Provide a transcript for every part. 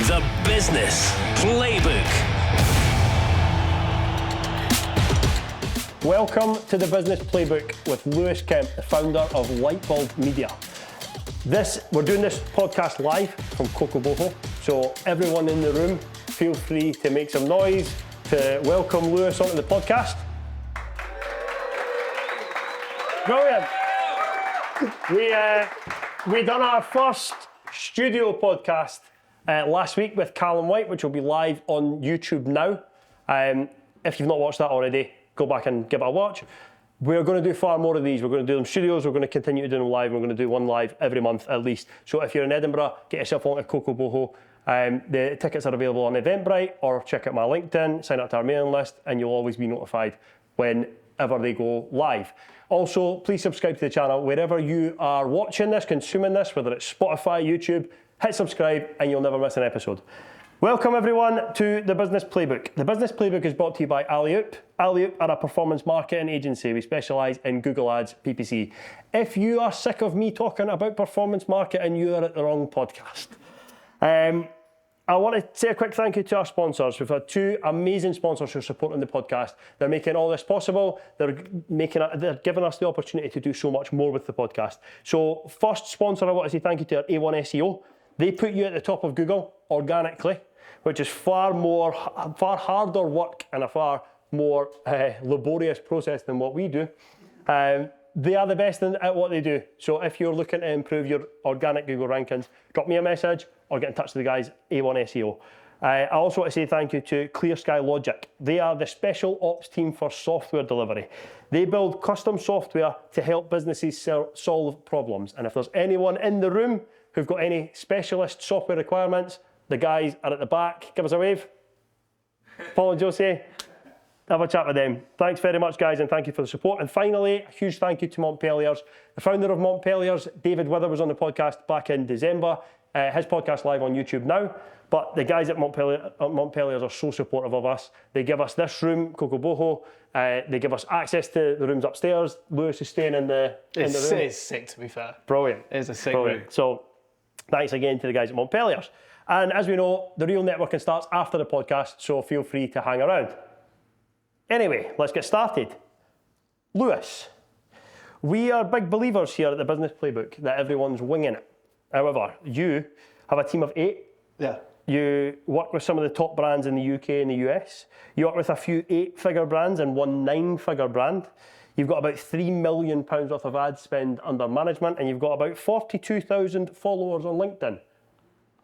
The Business Playbook. Welcome to the Business Playbook with Lewis Kemp, the founder of Lightbulb Media. We're doing this podcast live from Boho, so everyone in the room, feel free to make some noise to welcome Lewis onto the podcast. Brilliant. We done our first studio podcast last week with Carlin White, which will be live on YouTube now. If you've not watched that already, go back and give it a watch. We're going to do far more of these. We're going to do them studios. We're going to continue to do them live. We're going to do one live every month at least. So if you're in Edinburgh, get yourself onto Boho. The tickets are available on Eventbrite, or check out my LinkedIn, sign up to our mailing list, and you'll always be notified whenever they go live. Also, please subscribe to the channel wherever you are watching this, consuming this, whether it's Spotify, YouTube. Hit subscribe and you'll never miss an episode. Welcome everyone to the Business Playbook. The Business Playbook is brought to you by Alleyoop. Alleyoop are a performance marketing agency. We specialise in Google Ads, PPC. If you are sick of me talking about performance marketing, you are at the wrong podcast. I want to say a quick thank you to our sponsors. We've had two amazing sponsors who are supporting the podcast. They're making all this possible. They're giving us the opportunity to do so much more with the podcast. So first sponsor I want to say thank you to are A1 SEO. They put you at the top of Google organically, which is far harder work and a far more laborious process than what we do. They are the best at what they do. So if you're looking to improve your organic Google rankings, drop me a message or get in touch with the guys, A1 SEO. I also want to say thank you to Clear Sky Logic. They are the special ops team for software delivery. They build custom software to help businesses solve problems. And if there's anyone in the room who've got any specialist software requirements, the guys are at the back. Give us a wave. Paul and Josie, have a chat with them. Thanks very much, guys, and thank you for the support. And finally, a huge thank you to Montpelliers. The founder of Montpelliers, David Wither, was on the podcast back in December. His podcast live on YouTube now. But the guys at Montpelliers are so supportive of us. They give us this room, Boho. They give us access to the rooms upstairs. Lewis is staying in the room. It's sick, to be fair. Brilliant. It is a sick room. So thanks again to the guys at Montpelliers. And as we know, the real networking starts after the podcast, so feel free to hang around. Anyway, let's get started. Lewis, we are big believers here at the Business Playbook that everyone's winging it. However, you have a team of 8. Yeah. You work with some of the top brands in the UK and the US. You work with a few 8-figure brands and one 9-figure brand. You've got about £3 million worth of ad spend under management, and you've got about 42,000 followers on LinkedIn.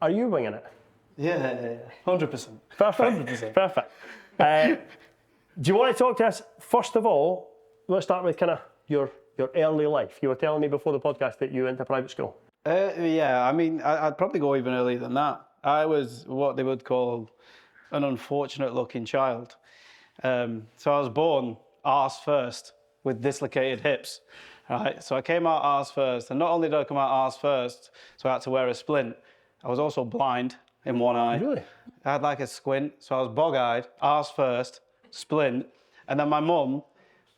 Are you winging it? Yeah, 100%. Perfect. 100%. Perfect. Do you want to talk to us, first of all, let's start with kind of your early life. You were telling me before the podcast that you went to private school. Yeah, I mean, I'd probably go even earlier than that. I was what they would call an unfortunate looking child. So I was born arse first with dislocated hips. Right? So I came out arse first, and not only did I come out arse first, so I had to wear a splint, I was also blind in one eye. Really? I had like a squint, so I was bog-eyed, arse first, splint, and then my mum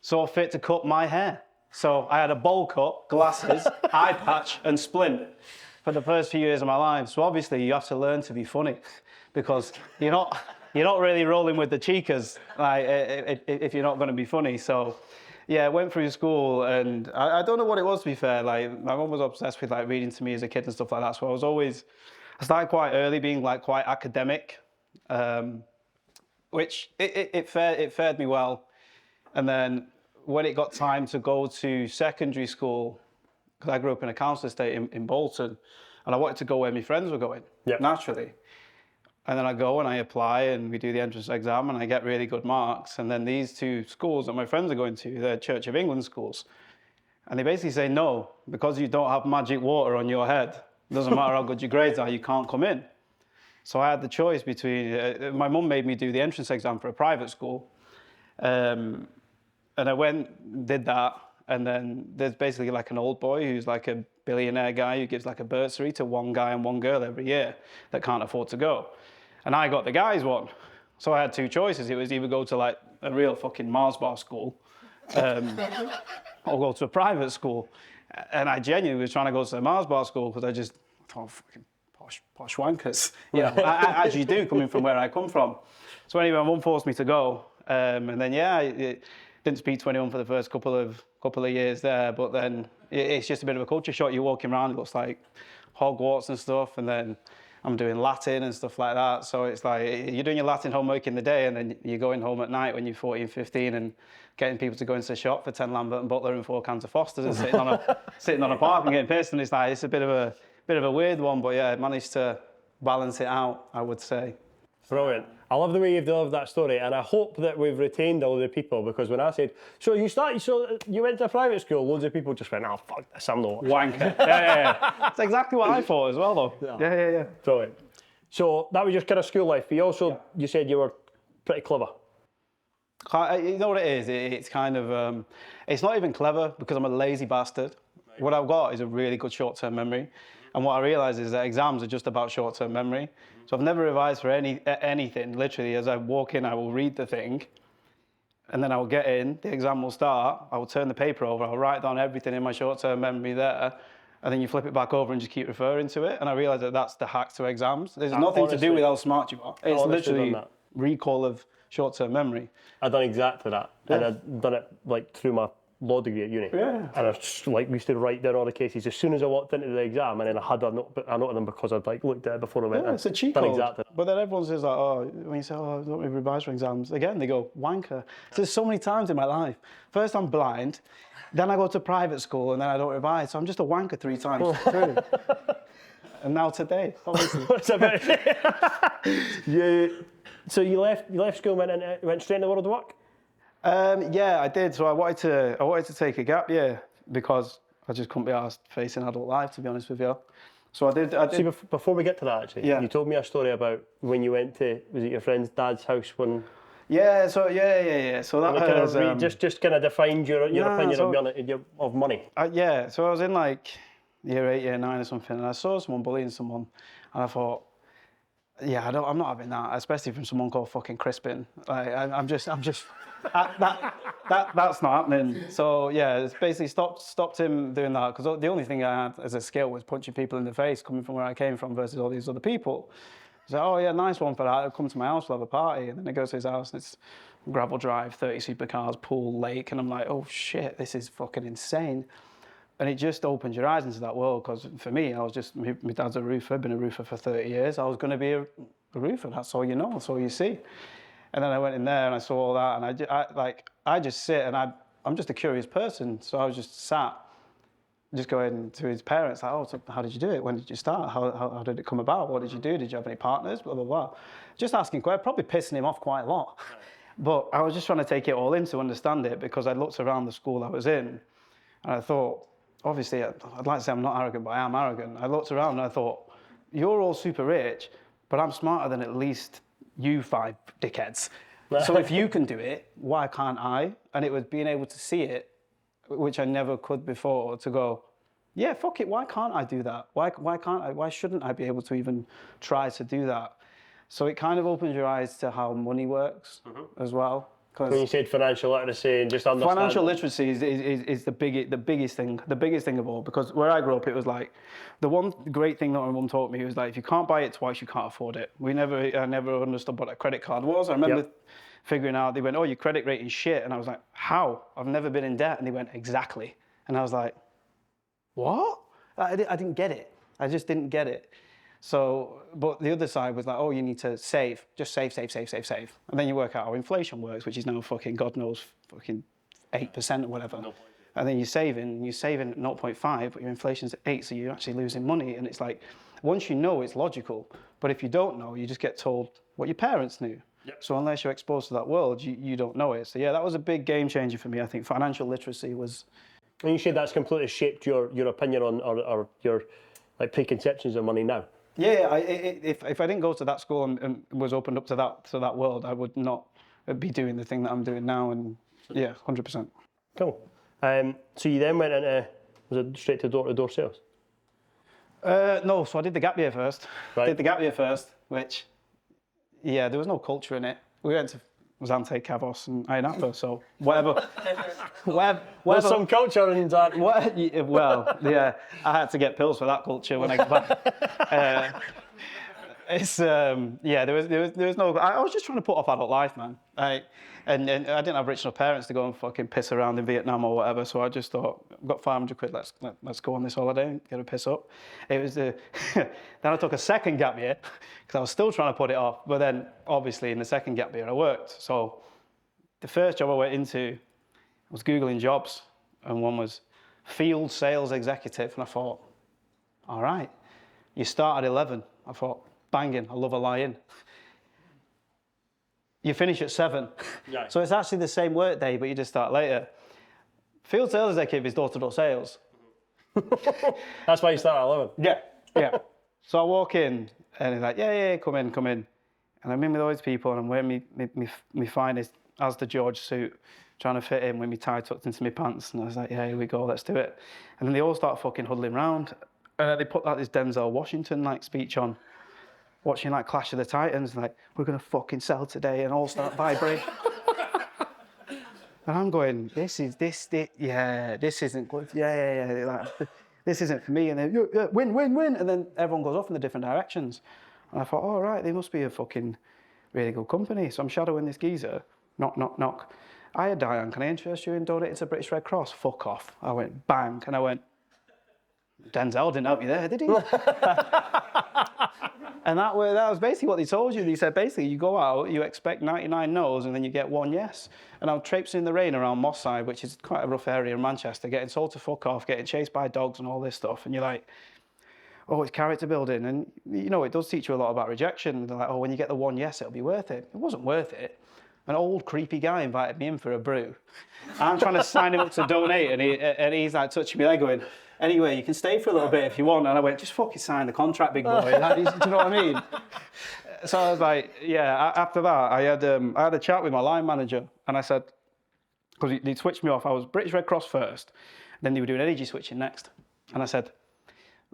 saw fit to cut my hair. So I had a bowl cut, glasses, eye patch, and splint for the first few years of my life. So obviously you have to learn to be funny, because you're not really rolling with the cheekers if you're not going to be funny. So yeah, I went through school, and I don't know what it was, to be fair. Like, my mum was obsessed with like reading to me as a kid and stuff like that. So I started quite early being like quite academic, which it fared me well. And then when it got time to go to secondary school, because I grew up in a council estate in Bolton, and I wanted to go where my friends were going, naturally. And then I go and I apply, and we do the entrance exam, and I get really good marks. And then these 2 schools that my friends are going to, they're Church of England schools. And they basically say, no, because you don't have magic water on your head, it doesn't matter how good your grades are, you can't come in. So I had the choice between, my mum made me do the entrance exam for a private school. And I went, did that. And then there's basically like an old boy who's like a billionaire guy who gives like a bursary to one guy and one girl every year that can't afford to go. And I got the guys one. So I had 2 choices. It was either go to like a real fucking Mars bar school or go to a private school. And I genuinely was trying to go to the Mars bar school because I just thought, fucking posh wankers, you know, as you do coming from where I come from. So anyway, my mum forced me to go, and then I didn't speak to anyone for the first couple of years there. But then it's just a bit of a culture shock. You're walking around, it looks like Hogwarts and stuff, and then I'm doing Latin and stuff like that. So it's like you're doing your Latin homework in the day, and then you're going home at night when you're 14, 15, and getting people to go into the shop for 10 Lambert and Butler and 4 cans of Foster's and sitting on a park and getting pissed. And it's like it's a bit of a weird one, but yeah, I managed to balance it out, I would say. Brilliant. I love the way you've delivered that story, and I hope that we've retained all the people, because when I said, so you went to a private school, loads of people just went, oh, fuck this, I'm not. Wanker. Yeah. That's exactly what I thought as well, though. Yeah. Brilliant. So that was just kind of school life. But you said you were pretty clever. You know what it is? It's kind of, it's not even clever because I'm a lazy bastard. Right. What I've got is a really good short-term memory. And what I realise is that exams are just about short-term memory. So I've never revised for anything. Literally, as I walk in, I will read the thing, and then I will get in, the exam will start, I will turn the paper over, I'll write down everything in my short-term memory there, and then you flip it back over and just keep referring to it. And I realise that that's the hack to exams. There's nothing to do with how smart you are. It's literally recall of short-term memory. I've done exactly that, and I've done it like through my law degree at uni. Yeah. And I we used to write down all the cases as soon as I walked into the exam, and then I had a note of them because I'd looked at it before I went in. It's a cheat code. Exactly. But then everyone says like, oh, when you say, oh, don't we revise for exams? Again, they go, wanker. So there's so many times in my life. First, I'm blind, then I go to private school, and then I don't revise. So I'm just a wanker 3 times through. And now today, obviously. So you left school and went straight into the world of work? Yeah, I did. So I wanted to take a gap year because I just couldn't be asked facing adult life, to be honest with you. So I did. See, before we get to that, actually, you told me a story about when you went to, was it your friend's dad's house when? Yeah. So that was just kind of defined your opinion of money. Yeah. So I was in like year 8, year 9 or something, and I saw someone bullying someone, and I thought, yeah, I'm not having that, especially from someone called fucking Crispin. Like, I'm just. That's not happening. So yeah, it's basically stopped him doing that, because the only thing I had as a skill was punching people in the face, coming from where I came from versus all these other people. So oh yeah, nice one for that. He'll come to my house, we'll have a party, and then I go to his house and it's gravel drive, 30 supercars, pool, lake, and I'm like, oh shit, this is fucking insane. And it just opens your eyes into that world, because for me, I was just, my dad's a roofer, been a roofer for 30 years. I was going to be a roofer, that's all you know, that's all you see. And then I went in there and I saw all that, and I just sit, and I'm just a curious person, so I was just sat, just going to his parents, like, oh, so how did you do it? When did you start? How did it come about? What did you do? Did you have any partners? Blah, blah, blah. Just asking, probably pissing him off quite a lot. But I was just trying to take it all in to understand it, because I looked around the school I was in, and I thought, obviously, I'd like to say I'm not arrogant, but I am arrogant. I looked around and I thought, you're all super rich, but I'm smarter than at least you 5 dickheads. So if you can do it, why can't I? And it was being able to see it, which I never could before, to go, yeah, fuck it, why can't I do that? Why can't I? Why shouldn't I be able to even try to do that? So it kind of opens your eyes to how money works as well. When you said financial literacy and just understand. Financial literacy is the biggest thing of all, because where I grew up, it was like, the one great thing that my mum taught me was like, if you can't buy it twice, you can't afford it. I never understood what a credit card was. I remember figuring out, they went, oh, your credit rating's shit. And I was like, how? I've never been in debt. And they went, exactly. And I was like, what? I didn't get it. I just didn't get it. So, but the other side was like, oh, you need to save. Just save. And then you work out how inflation works, which is now fucking, God knows, fucking 8% or whatever. And then you're saving at 0.5, but your inflation's at 8, so you're actually losing money. And it's like, once you know, it's logical. But if you don't know, you just get told what your parents knew. Yep. So unless you're exposed to that world, you don't know it. So yeah, that was a big game changer for me. I think financial literacy was... And you said that's completely shaped your opinion on, or your like preconceptions of money now. Yeah, if I didn't go to that school and was opened up to that world, I would not be doing the thing that I'm doing now. And yeah, 100%. Cool. So you then went into, was it straight to door-to-door sales? No, so I did the gap year first. Right. Did the gap year first, which, yeah, there was no culture in it. We went to was Ante, Kavos, and Ayanapa. So whatever. There's some culture in that. Well, yeah, I had to get pills for that culture when I got back. There was no. I was just trying to put off adult life, man. And I didn't have rich enough parents to go and fucking piss around in Vietnam or whatever. So I just thought, I've got 500 quid. Let's go on this holiday and get a piss up. It was then I took a second gap year because I was still trying to put it off. But then obviously in the second gap year I worked. So the first job I went into was Googling jobs, and one was field sales executive. And I thought, all right, you start at 11. I thought, banging, I love a lie-in. You finish at 7. Yeah. So it's actually the same work day, but you just start later. Field sales executive is door-to-door sales. That's why you start at 11. Yeah. So I walk in, and he's like, yeah, come in. And I'm in with all these people, and I'm wearing my finest Asda George suit, trying to fit in with my tie tucked into my pants. And I was like, yeah, here we go, let's do it. And then they all start fucking huddling round. They put like this Denzel Washington like speech on, watching like Clash of the Titans, like, we're gonna fucking sell today, and all start vibrating. And I'm going, this isn't good. Yeah. Like, this isn't for me. And then, yeah, win. And then everyone goes off in the different directions. And I thought, all right, they must be a fucking really good company. So I'm shadowing this geezer. Knock. Hiya, Diane, can I interest you in donating to British Red Cross? Fuck off. I went, bang. And I went, Denzel didn't help you there, did he? And that was basically what they told you. They said, basically, you go out, you expect 99 no's, and then you get 1 yes. And I'm traipsing in the rain around Moss Side, which is quite a rough area in Manchester, getting told to fuck off, getting chased by dogs and all this stuff. And you're like, oh, it's character building. And, it does teach you a lot about rejection. They're like, oh, when you get the 1 yes, it'll be worth it. It wasn't worth it. An old creepy guy invited me in for a brew. I'm trying to sign him up to donate, and he's like touching me there going, anyway, you can stay for a little bit if you want. And I went, just fucking sign the contract, big boy. Do you know what I mean? So I was like, yeah. After that, I had a chat with my line manager, and I said, because they switched me off. I was British Red Cross first, then they were doing energy switching next. And I said,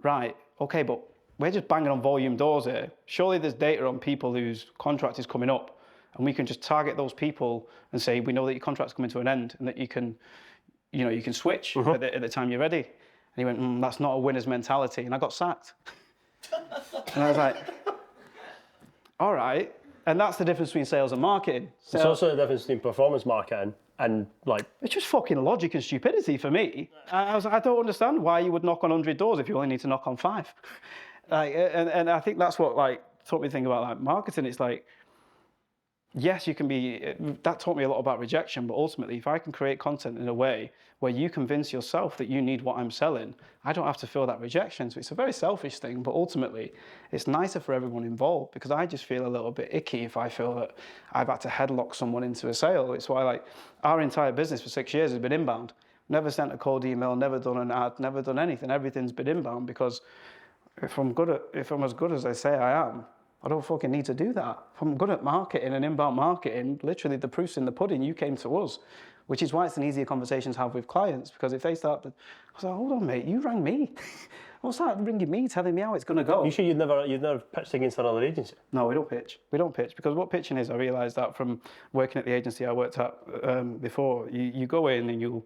right, okay, but we're just banging on volume doors here. Surely there's data on people whose contract is coming up, and we can just target those people and say, we know that your contract's coming to an end, and that you can switch at the time you're ready. And he went, that's not a winner's mentality. And I got sacked. And I was like, all right. And that's the difference between sales and marketing. It's also the difference between performance marketing and like... It's just fucking logic and stupidity for me. I was like, I don't understand why you would knock on 100 doors if you only need to knock on 5. And I think that's what taught me to think about marketing. It's like, yes, you can be, that taught me a lot about rejection, but ultimately, if I can create content in a way where you convince yourself that you need what I'm selling, I don't have to feel that rejection. So it's a very selfish thing, but ultimately, it's nicer for everyone involved, because I just feel a little bit icky if I feel that I've had to headlock someone into a sale. It's why our entire business for 6 years has been inbound. Never sent a cold email, never done an ad, never done anything. Everything's been inbound, because if I'm as good as I say I am, I don't fucking need to do that. If I'm good at marketing and inbound marketing, literally the proof's in the pudding. You came to us, which is why it's an easier conversation to have with clients, because if they start to, I was like, hold on, mate, you rang me. What's that ringing me, telling me how it's going to go? You sure you've never pitched against another agency? No, we don't pitch. We don't pitch, because what pitching is, I realised that from working at the agency I worked at before, you go in and you'll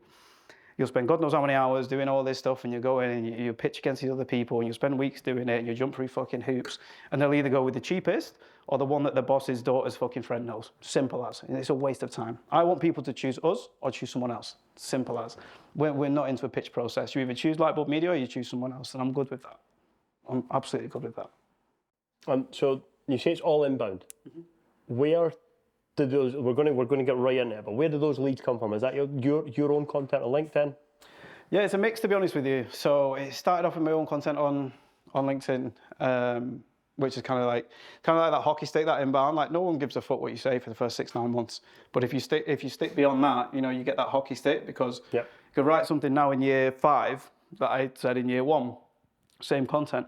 spend God knows how many hours doing all this stuff, and you go in and you pitch against these other people, and you spend weeks doing it, and you jump through fucking hoops, and they'll either go with the cheapest or the one that the boss's daughter's fucking friend knows. Simple as. And it's a waste of time. I want people to choose us or choose someone else. Simple as. We're not into a pitch process. You either choose Lightbulb Media or you choose someone else, and I'm good with that. I'm absolutely good with that. So you say it's all inbound. Mm-hmm. Where did those? We're going to get right into it. But where do those leads come from? Is that your own content on LinkedIn? Yeah, it's a mix, to be honest with you. So it started off with my own content on LinkedIn, which is kind of like that hockey stick, that inbound. Like, no one gives a fuck what you say for the first 6-9 months. But if you stick beyond that, you get that hockey stick, because you could write something now in year 5 that I said in year 1, same content.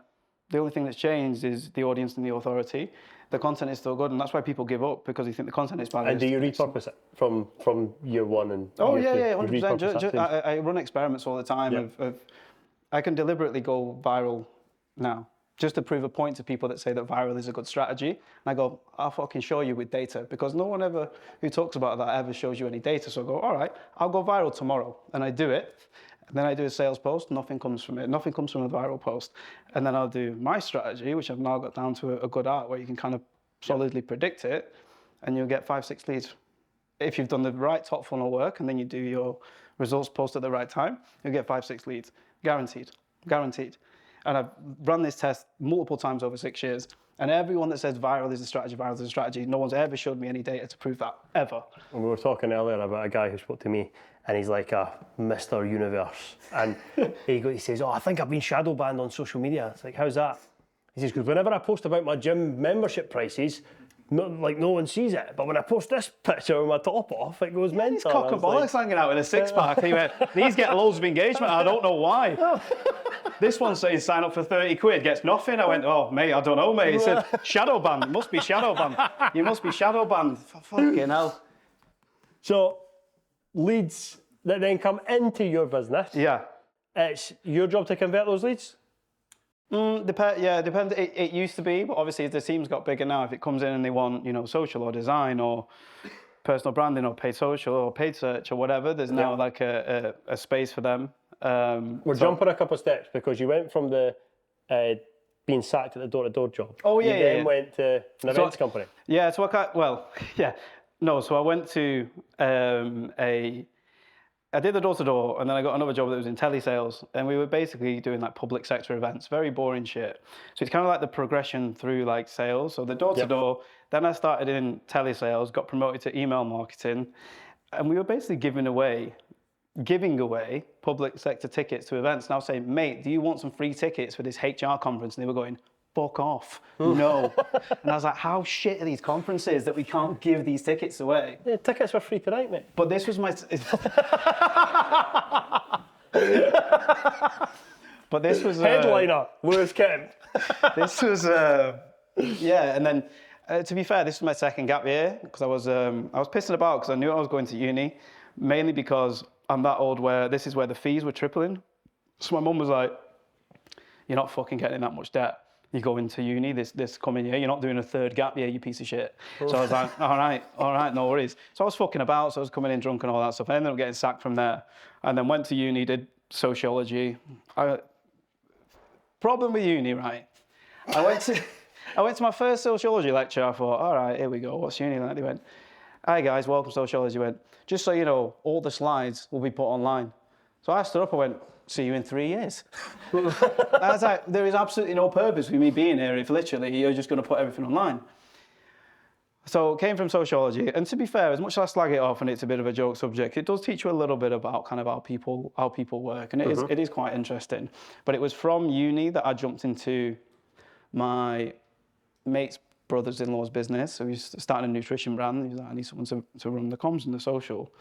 The only thing that's changed is the audience and the authority. The content is still good, and that's why people give up, because they think the content is bad. And do you repurpose it from year 1 and? Oh yeah, 100%. I run experiments all the time. I can deliberately go viral now, just to prove a point to people that say that viral is a good strategy. And I go, I'll fucking show you with data, because no one ever who talks about that ever shows you any data. So I go, all right, I'll go viral tomorrow. And I do it. And then I do a sales post, nothing comes from it. Nothing comes from a viral post. And then I'll do my strategy, which I've now got down to a good art where you can kind of solidly predict it, and you'll get 5-6 leads. If you've done the right top funnel work and then you do your results post at the right time, you'll get 5-6 leads. Guaranteed. Guaranteed. And I've run this test multiple times over 6 years. And everyone that says viral is a strategy, no one's ever showed me any data to prove that, ever. And we were talking earlier about a guy who spoke to me, and he's like a Mr. Universe. And he says, I think I've been shadow banned on social media. It's like, how's that? He says, because whenever I post about my gym membership prices, no one sees it. But when I post this picture with my top off, it goes mental. He's cock and bollocks hanging out with a six-pack. And he went, these get loads of engagement. I don't know why. This one says sign up for 30 quid, gets nothing. I went, oh, mate, I don't know, mate. He said, shadow banned. You must be shadow banned. You must be shadow banned. Fucking hell. So, leads that then come into your business. Yeah. It's your job to convert those leads? Depends. It used to be, but obviously the team's got bigger now. If it comes in and they want, social or design or personal branding or paid social or paid search or whatever, there's now like a space for them. We're jumping a couple of steps, because you went from the being sacked at the door-to-door job. Oh, yeah, You then went to an events company. Yeah, so so I went to I did the door-to-door, and then I got another job that was in telesales, and we were basically doing like public sector events, very boring shit. So it's kind of like the progression through like sales. So the door-to-door, then I started in telesales, got promoted to email marketing, and we were basically giving away public sector tickets to events. And I was saying, mate, do you want some free tickets for this HR conference? And they were going, fuck off, no. And I was like, how shit are these conferences that we can't give these tickets away? Yeah, tickets were free tonight, mate. But this was my... But this was... Headliner, Lewis Kemp. This was... and then, to be fair, this was my second gap year, because I was pissing about because I knew I was going to uni, mainly because I'm that old where this is where the fees were tripling. So my mum was like, you're not fucking getting in that much debt. You go into uni this coming year, you're not doing a third gap year, you piece of shit. So I was like, all right, no worries. So I was fucking about, so I was coming in drunk and all that stuff. I ended up getting sacked from there, and then went to uni, did sociology. Problem with uni, right? I went to my first sociology lecture. I thought, all right, here we go. What's uni like? They went, hi guys, welcome to sociology. I went, just so you know, all the slides will be put online. So I stood up, I went, see you in 3 years. I was like, there is absolutely no purpose for me being here if literally you're just going to put everything online. So came from sociology, and to be fair, as much as I slag it off and it's a bit of a joke subject, it does teach you a little bit about kind of how people work, and it is quite interesting. But it was from uni that I jumped into my mate's brother's-in-law's business. So he's starting a nutrition brand. He's like, I need someone to run the comms and the social.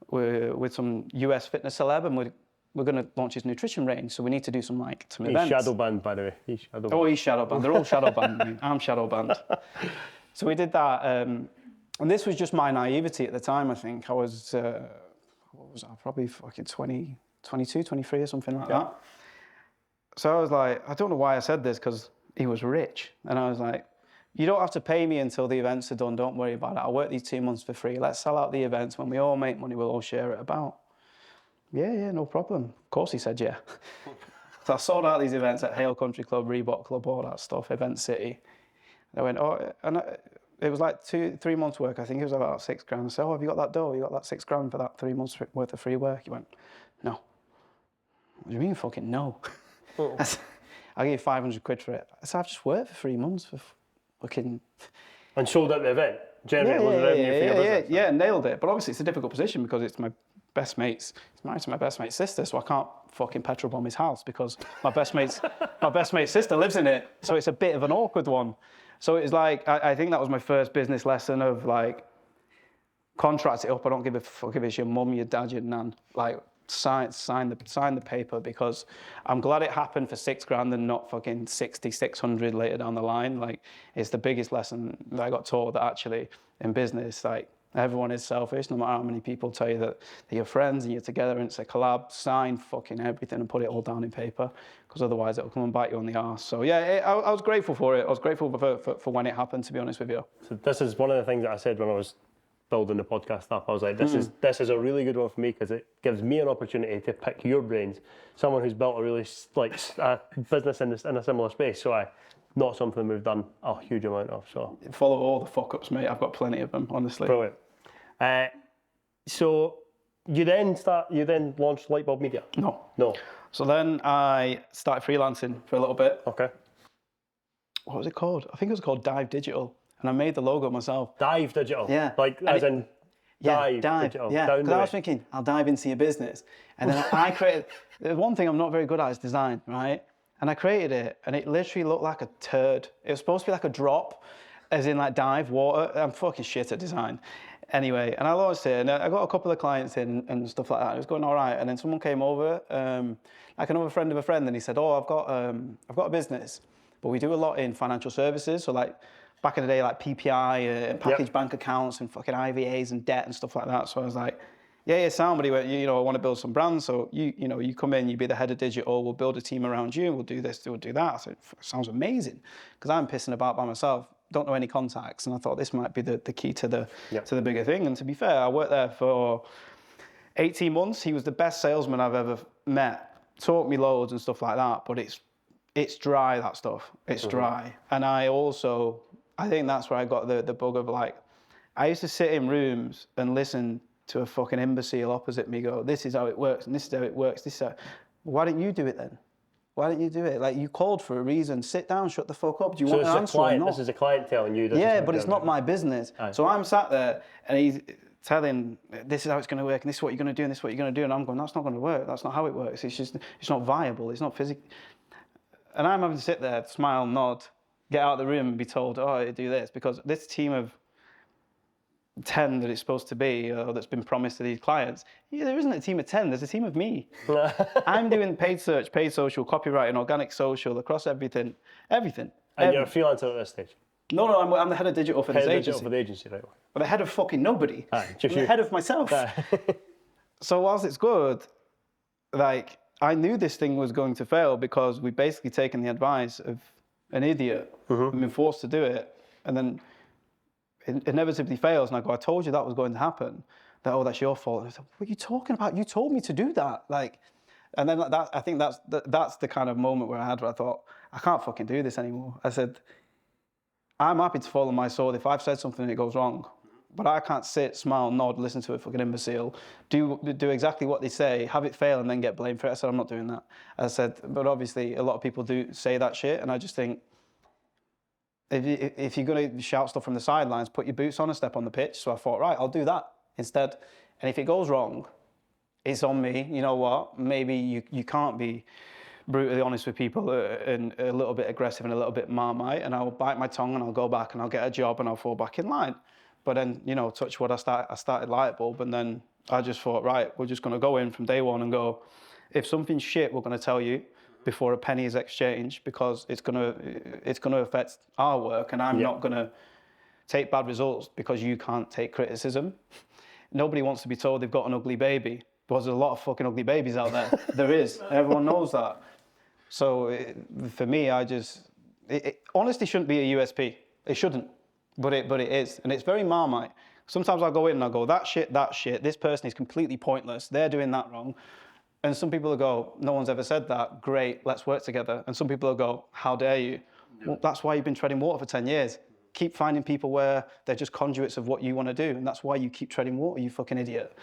We're with some US fitness celeb, and we're going to launch his nutrition range, so we need to do some events. He's shadow banned, by the way. He's shadow banned. They're all shadow banned. I'm shadow banned. So we did that, and this was just my naivety at the time. I think I was, what was I? Probably fucking 22, 23 or something like that. So I was like, I don't know why I said this, because he was rich, and I was like, you don't have to pay me until the events are done. Don't worry about it. I'll work these 2 months for free. Let's sell out the events. When we all make money, we'll all share it about. Yeah, no problem. Of course he said yeah. So I sold out these events at Hale Country Club, Reebok Club, all that stuff, Event City. I went, it was like 2-3 months work. I think it was about $6,000. I said, have you got that dough? You got that $6,000 for that 3 months worth of free work? He went, no. What do you mean fucking no? I said, I'll give you 500 quid for it. I said, I've just worked for 3 months for fucking... And sold out the event? Generated loads of revenue for your business? Yeah, nailed it. But obviously it's a difficult position because it's my best mate's, he's married to my best mate's sister, so I can't fucking petrol bomb his house because my best mate's sister lives in it. So it's a bit of an awkward one. So it's like, I think that was my first business lesson of like, contract it up. I don't give a fuck if it's your mum, your dad, your nan. Like, sign the paper, because I'm glad it happened for $6,000 and not fucking 600 later down the line. Like, it's the biggest lesson that I got taught that actually in business, like, Everyone is selfish, no matter how many people tell you that they're your friends and you're together and it's a collab. Sign fucking everything and put it all down in paper, because otherwise it'll come and bite you on the arse. So yeah, I was grateful for it. I was grateful for when it happened, to be honest with you. So this is one of the things that I said when I was building the podcast up. I was like, this is a really good one for me, because it gives me an opportunity to pick your brains, someone who's built a really a business in a similar space. So not something we've done a huge amount of. So follow all the fuck ups, mate. I've got plenty of them, honestly. Brilliant. So you then launched Lightbulb Media? No. So then I started freelancing for a little bit. Okay. What was it called? I think it was called Dive Digital, and I made the logo myself. Dive Digital? Yeah. Like as in dive digital? Yeah, because I was thinking, I'll dive into your business. And then I created, the one thing I'm not very good at is design, right? And I created it, and it literally looked like a turd. It was supposed to be like a drop, as in like dive, water. I'm fucking shit at design. Anyway, and I launched it, and I got a couple of clients in and stuff like that. It was going all right, and then someone came over, like another friend of a friend, and he said, "Oh, I've got a business, but we do a lot in financial services. So like back in the day, like PPI and package bank accounts and fucking IVAs and debt and stuff like that." So I was like, "Yeah, sound." But he went, "I want to build some brands. So you come in, you be the head of digital. We'll build a team around you. We'll do this, we'll do that." I said, "Sounds amazing," because I'm pissing about by myself. Don't know any contacts, and I thought this might be the key to the bigger thing. And to be fair, I worked there for 18 months. He was the best salesman I've ever met. Taught me loads and stuff like that. But it's dry, that stuff. It's dry. And I think that's where I got the bug of, like, I used to sit in rooms and listen to a fucking imbecile opposite me go, "This is how it works, and this is how it works. This is how..." Why didn't you do it then? Why didn't you do it? Like, you called for a reason. Sit down, shut the fuck up. Do you want an answer or not? This is a client telling you this. Yeah, but it's not my business. Aye. So I'm sat there and he's telling, "This is how it's going to work, and this is what you're going to do, and this is what you're going to do." And I'm going, "That's not going to work. That's not how it works. It's not viable. It's not physical." And I'm having to sit there, smile, nod, get out of the room and be told, "Oh, do this," because this team of 10 that it's supposed to be, or that's been promised to these clients, there isn't a team of 10, there's a team of me. I'm doing paid search, paid social, copywriting, organic social, across everything. And you're a freelancer at this stage? No, I'm the head of digital for this agency. Digital for the agency, right? But the head of fucking nobody. Just I'm the head of myself. So whilst it's good, like, I knew this thing was going to fail because we've basically taken the advice of an idiot and been forced to do it, and then it inevitably fails, and I go, "I told you that was going to happen." That, "Oh, that's your fault." And I said, "What are you talking about? You told me to do that." Like, and then I think that's the kind of moment where I thought, I can't fucking do this anymore. I said, I'm happy to fall on my sword if I've said something and it goes wrong, but I can't sit, smile, nod, listen to a fucking imbecile, do exactly what they say, have it fail, and then get blamed for it. I said, I'm not doing that. I said, but obviously a lot of people do say that shit, and I just think, if you're going to shout stuff from the sidelines, put your boots on and step on the pitch. So I thought, right, I'll do that instead. And if it goes wrong, it's on me. You know what? Maybe you can't be brutally honest with people and a little bit aggressive and a little bit marmite, and I'll bite my tongue and I'll go back and I'll get a job and I'll fall back in line. But then, touch wood, I started Lightbulb, and then I just thought, right, we're just going to go in from day one and go, if something's shit, we're going to tell you before a penny is exchanged, because it's going to affect our work, and I'm not going to take bad results because you can't take criticism. Nobody wants to be told they've got an ugly baby, because there's a lot of fucking ugly babies out there. There is. Everyone knows that. So for me, it honestly shouldn't be a USP. It shouldn't, but it is, and it's very Marmite. Sometimes I go in and I go, that shit, this person is completely pointless. They're doing that wrong. And some people will go, no one's ever said that. Great, let's work together. And some people will go, how dare you? No. Well, that's why you've been treading water for 10 years. Keep finding people where they're just conduits of what you want to do. And that's why you keep treading water, you fucking idiot.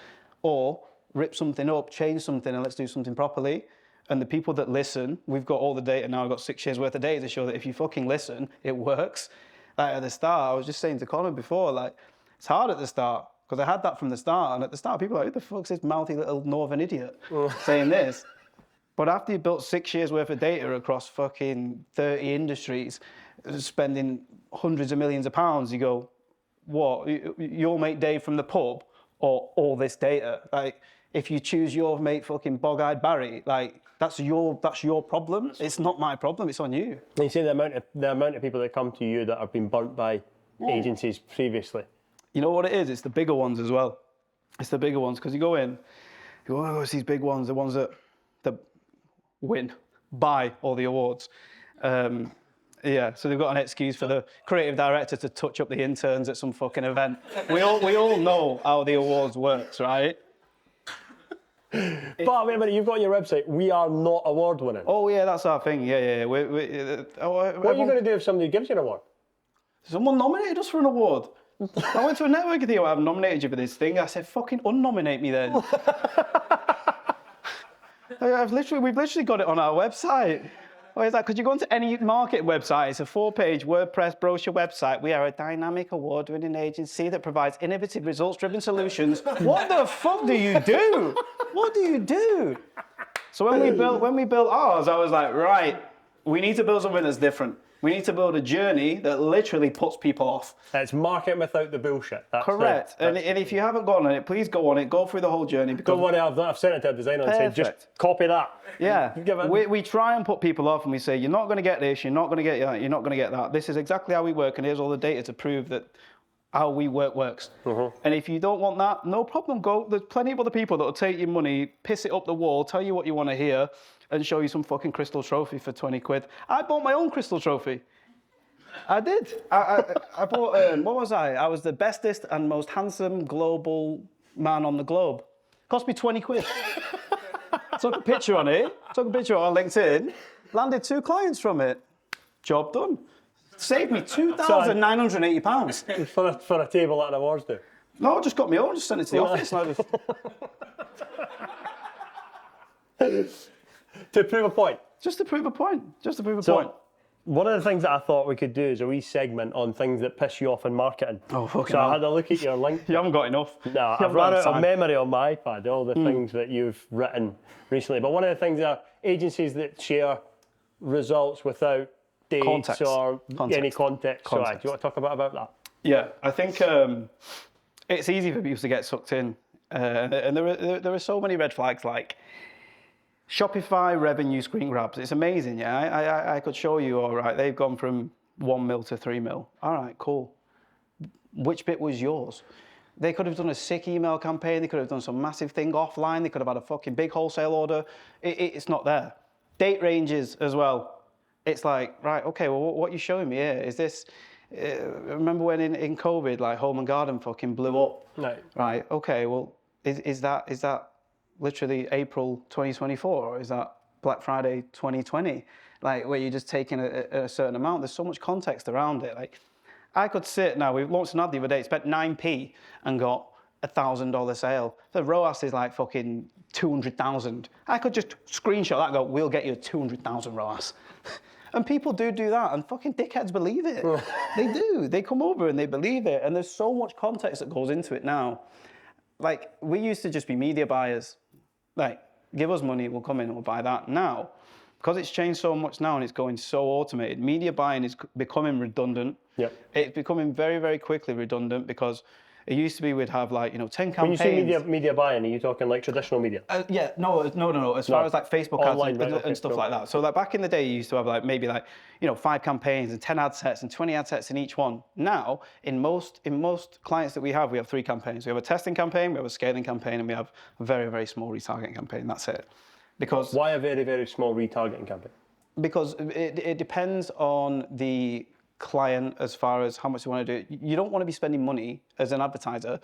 Or rip something up, change something, and let's do something properly. And the people that listen, we've got all the data now. I've got 6 years worth of data to show that if you fucking listen, it works. Like at the start, I was just saying to Colin before, like, it's hard at the start, because I had that from the start. And at the start, people were like, who the fuck's this mouthy little northern idiot saying this? But after you built 6 years worth of data across fucking 30 industries, spending hundreds of millions of pounds, you go, what? Your mate Dave from the pub, or all this data? Like, if you choose your mate fucking bog-eyed Barry, like, that's your problem. It's not my problem. It's on you. And you see the amount of people that come to you that have been burnt by agencies previously. You know what it is? It's the bigger ones as well. It's the bigger ones, because you go in, you go, oh, it's these big ones, the ones that win, buy all the awards. Yeah, so they've got an excuse for the creative director to touch up the interns at some fucking event. We all know how the awards works, right? But wait a minute, you've got on your website, we are not award winning. Oh yeah, that's our thing. Yeah. What are you going to do if somebody gives you an award? Someone nominated us for an award. I went to a networking thing, I've nominated you for this thing. I said, fucking unnominate me then. We've literally got it on our website. Why is that? Because you go onto any market website, it's a 4-page WordPress brochure website. We are a dynamic award-winning agency that provides innovative results-driven solutions. What the fuck do you do? What do you do? So when we built ours, I was like, right, we need to build something that's different. We need to build a journey that literally puts people off. It's marketing without the bullshit. That's correct. And if you haven't gone on it, please go on it. Go through the whole journey. Don't worry, I've sent it to a designer and said, just copy that. Yeah. We try and put people off, and we say, you're not going to get this, you're not going to get that, you're not going to get that. This is exactly how we work, and here's all the data to prove that how we work works. And if you don't want that, no problem. Go. There's plenty of other people that will take your money, piss it up the wall, tell you what you want to hear, and show you some fucking crystal trophy for 20 quid. I bought my own crystal trophy. I did. I bought, what was I? I was the bestest and most handsome global man on the globe. Cost me 20 quid. Took a picture on it, took a picture on LinkedIn, landed 2 clients from it. Job done. Saved me £2,980. For a table at an awards do? No, I just got my own, just sent it to the office. To prove a point. Just to prove a point. Point. One of the things that I thought we could do is a wee segment on things that piss you off in marketing. Oh, fucking So hell. I had a look at your link. You haven't got enough. No, I've run out of memory on my iPad, all the things that you've written recently. But one of the things are agencies that share results without dates or any context. So, do you want to talk about that? Yeah, I think it's easy for people to get sucked in. And there are so many red flags, like Shopify revenue screen grabs. It's amazing, yeah. I could show you, all right, they've gone from 1 mil to 3 mil. All right, cool. Which bit was yours? They could have done a sick email campaign. They could have done some massive thing offline. They could have had a fucking big wholesale order. It's not there. Date ranges as well. It's like, right, okay, well, what are you showing me here? Is this, remember when in COVID, like Home and Garden fucking blew up? No. Right, okay, well, is that literally April 2024, or is that Black Friday 2020? Like, where you're just taking a certain amount. There's so much context around it. Like, I could sit now, we launched an ad the other day, spent 9p and got $1,000 sale. The ROAS is like fucking 200,000. I could just screenshot that and go, we'll get you 200,000 ROAS. And people do that, and fucking dickheads believe it. They do. They come over and they believe it, and there's so much context that goes into it now. Like, we used to just be media buyers. Like, give us money, we'll come in and we'll buy that. Now, because it's changed so much now and it's going so automated, media buying is becoming redundant. Yep. It's becoming very, very quickly redundant, because it used to be we'd have 10 campaigns. When you say media buying, are you talking like traditional media? No. As far as like Facebook online, ads and stuff like that. So like back in the day, you used to have maybe 5 campaigns and 10 ad sets and 20 ad sets in each one. Now, in most clients that we have 3 campaigns. We have a testing campaign, we have a scaling campaign, and we have a very, very small retargeting campaign. That's it. Because why a very, very small retargeting campaign? Because it depends on the client as far as how much they want to do. You don't want to be spending money as an advertiser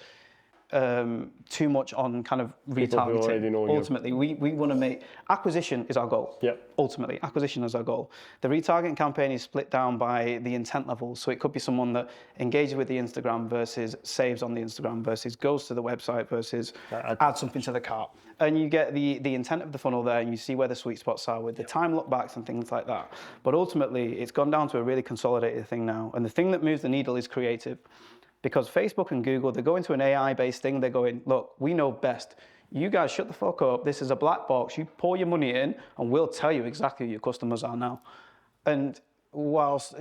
too much on kind of retargeting. Ultimately, we want to make acquisition is our goal. Yep. Ultimately, acquisition is our goal. The retargeting campaign is split down by the intent levels. So it could be someone that engages with the Instagram versus saves on the Instagram versus goes to the website versus adds something to the cart. And you get the intent of the funnel there, and you see where the sweet spots are with the time look backs and things like that. But ultimately, it's gone down to a really consolidated thing now. And the thing that moves the needle is creative. Because Facebook and Google, they're going to an AI-based thing. They're going, look, we know best. You guys shut the fuck up. This is a black box. You pour your money in, and we'll tell you exactly who your customers are now. And whilst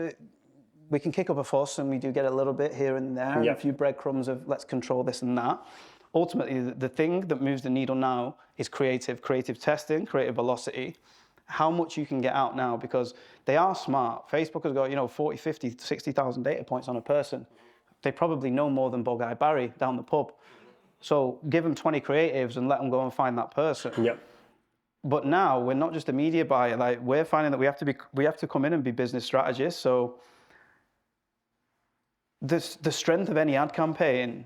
we can kick up a fuss, and we do get a little bit here and there, and a few breadcrumbs of let's control this and that, ultimately, the thing that moves the needle now is creative testing, creative velocity, how much you can get out now, because they are smart. Facebook has got, 40, 50, 60,000 data points on a person. they probably know more than Bo Guy Barry down the pub. So give them 20 creatives and let them go and find that person. Yep. But now we're not just a media buyer. Like, we're finding that we have to come in and be business strategists. So the strength of any ad campaign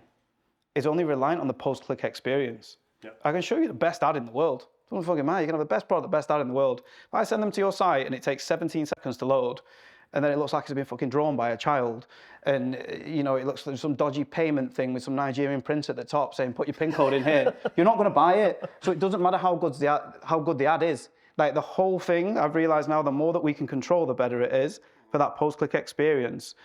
is only reliant on the post-click experience. Yep. I can show you the best ad in the world. Don't fucking matter. You can have the best product, the best ad in the world. If I send them to your site and it takes 17 seconds to load, and then it looks like it's been fucking drawn by a child, and it looks like some dodgy payment thing with some Nigerian print at the top saying put your PIN code in here, you're not going to buy it. So it doesn't matter how good the ad is. Like, the whole thing, I've realized now, the more that we can control, the better it is for that post-click experience.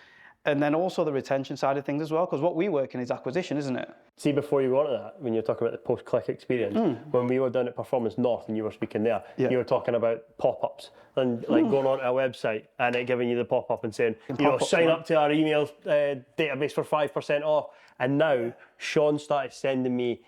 And then also the retention side of things as well, because what we work in is acquisition, isn't it? See, before you go on to that, when you're talking about the post-click experience, when we were down at Performance North and you were speaking there, you were talking about pop-ups and like going onto a website and it giving you the pop-up and saying, sign up to our email database for 5% off. And now Sean started sending me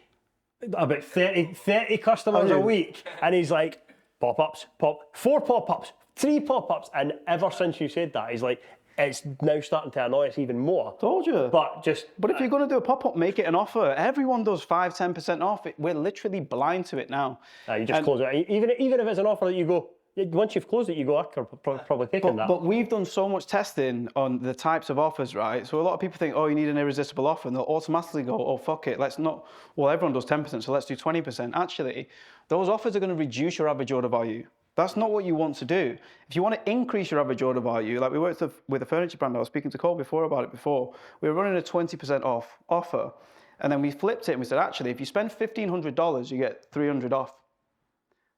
about 30 customers a week, and he's like, pop-ups, 4 pop-ups, 3 pop-ups, and ever since you said that, he's like, it's now starting to annoy us even more. Told you. But if you're going to do a pop-up, make it an offer. Everyone does 5-10% off. We're literally blind to it now. You just close it. Even if it's an offer that you go, once you've closed it, you go, I could probably taken that. But we've done so much testing on the types of offers, right? So a lot of people think, oh, you need an irresistible offer, and they'll automatically go, oh, fuck it, let's not. Well, everyone does 10%, so let's do 20%. Actually, those offers are going to reduce your average order value. That's not what you want to do. If you want to increase your average order value, like we worked with a furniture brand, I was speaking to Cole before about it before, we were running a 20% off offer. And then we flipped it and we said, actually, if you spend $1,500, you get $300 off.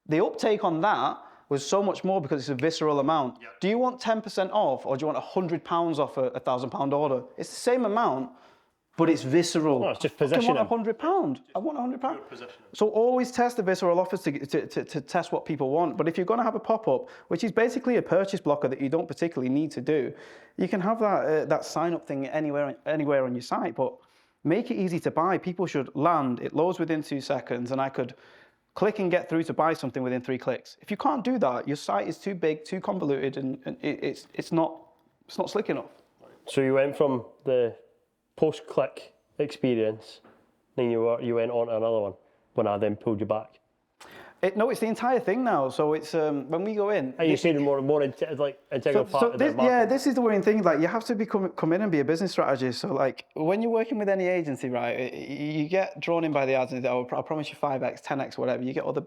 The uptake on that was so much more because it's a visceral amount. Yep. Do you want 10% off, or do you want £100 off a £1,000 order? It's the same amount, but it's visceral. No, it's just positioning. I want £100. I want £100. So always test the visceral offers to test what people want. But if you're going to have a pop-up, which is basically a purchase blocker that you don't particularly need to do, you can have that sign-up thing anywhere on your site. But make it easy to buy. People should land. It loads within 2 seconds, and I could click and get through to buy something within 3 clicks. If you can't do that, your site is too big, too convoluted, and it's not slick enough. So you went from the post-click experience, then you went on to another one when I then pulled you back. No, it's the entire thing now. So it's when we go in. Are you saying more integral part of the market? Yeah, this is the worrying thing. Like, you have to come in and be a business strategist. So like, when you're working with any agency, right, you get drawn in by the ads and I promise you 5x, 10x, whatever. You get all the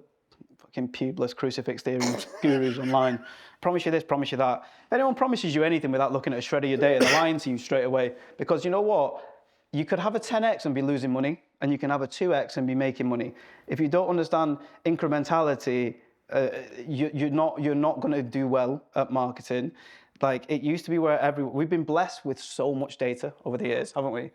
fucking pubeless crucifix theory gurus online. Promise you this, promise you that. If anyone promises you anything without looking at a shred of your data, they're lying to you straight away. Because you know what? You could have a 10x and be losing money, and you can have a 2x and be making money. If you don't understand incrementality, you're not going to do well at marketing. Like, it used to be where we've been blessed with so much data over the years, haven't we?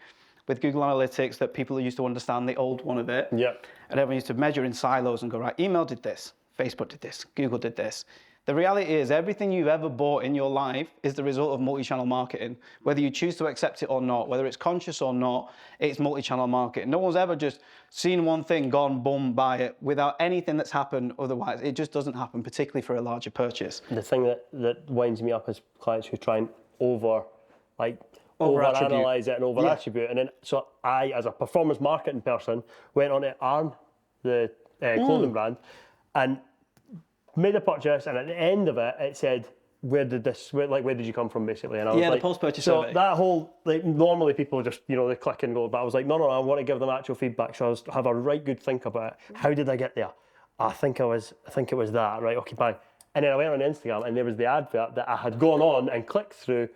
With Google Analytics, that people used to understand the old one of it. Yeah. And everyone used to measure in silos and go, right, email did this, Facebook did this, Google did this. The reality is, everything you've ever bought in your life is the result of multi-channel marketing. Whether you choose to accept it or not, whether it's conscious or not, it's multi-channel marketing. No one's ever just seen one thing, gone, boom, buy it, without anything that's happened otherwise. It just doesn't happen, particularly for a larger purchase. The thing that winds me up is clients who try and overanalyze it and over-attribute. And then, so I, as a performance marketing person, went on to ARM, the clothing brand, and made a purchase, and at the end of it, it said, where did you come from, basically? And I was the post-purchase survey. So that whole, normally people just, they click and go, but I was like, no, I want to give them actual feedback, so I have a right good think about it. How did I get there? I think it was that, right, okay, bye. And then I went on Instagram, and there was the advert that I had gone on and clicked through,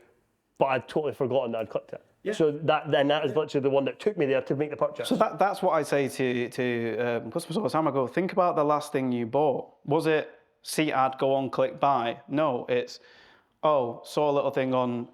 but I'd totally forgotten that I'd clicked it. Yeah. So that is literally the one that took me there to make the purchase. So that's what I say to customers all the time. I go, think about the last thing you bought. Was it see ad, go on, click buy? No, it's, saw a little thing on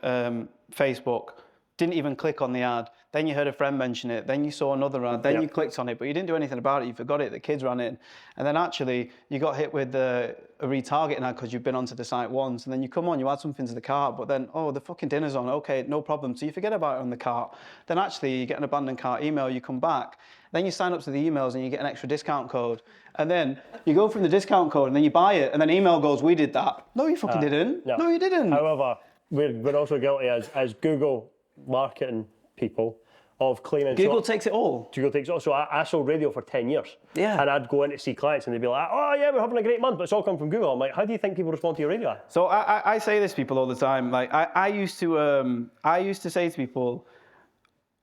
Facebook, didn't even click on the ad. Then you heard a friend mention it. Then you saw another ad. Then you clicked on it, but you didn't do anything about it. You forgot it. The kids ran in. And then actually, you got hit with a retargeting ad because you've been onto the site once. And then you come on, you add something to the cart, but then, the fucking dinner's on. Okay, no problem. So you forget about it on the cart. Then actually, you get an abandoned cart email. You come back. Then you sign up to the emails and you get an extra discount code. And then you go from the discount code and then you buy it. And then email goes, we did that. No, you fucking didn't. No, you didn't. However, we're also guilty as Google marketing people of claiming... Google takes it all. Google takes it all. So I sold radio for 10 years. Yeah. And I'd go in to see clients and they'd be like, oh yeah, we're having a great month, but it's all come from Google. I'm like, how do you think people respond to your radio ad? So I say this to people all the time. Like I used to say to people,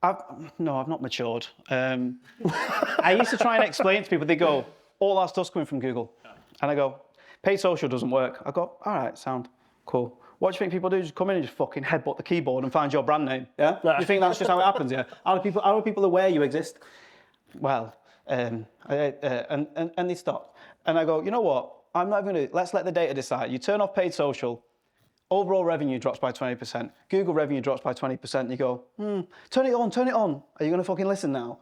I've not matured. I used to try and explain to people, they go, all our stuff's coming from Google. And I go, paid social doesn't work. I go, all right, sound, cool. What do you think people do? Just come in and just fucking headbutt the keyboard and find your brand name, yeah? Do you think that's just how it happens, yeah? How are people aware you exist? Well, and they stop. And I go, you know what? I'm not going to, let's let the data decide. You turn off paid social, overall revenue drops by 20%. Google revenue drops by 20%. You go, turn it on. Are you going to fucking listen now?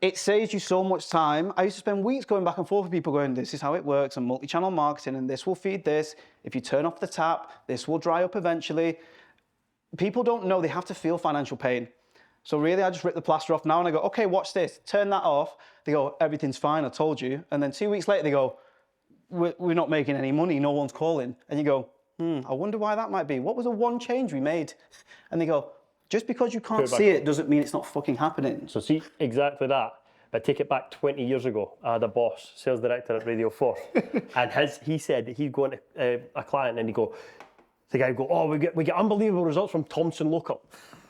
It saves you so much time. I used to spend weeks going back and forth with people going, this is how it works, and multi-channel marketing, and this will feed this. If you turn off the tap, this will dry up eventually. People don't know they have to feel financial pain. So really, I just rip the plaster off now and I go, okay, watch this. Turn that off. They go, everything's fine, I told you. And then 2 weeks later, they go, we're not making any money, no one's calling. And you go, I wonder why that might be. What was the one change we made? And they go, just because you can't see it doesn't mean it's not fucking happening. So see, exactly that. But take it back 20 years ago. I had a boss, sales director at Radio 4, and he said that he'd go into a client and the guy would go, oh, we get unbelievable results from Thomson Local.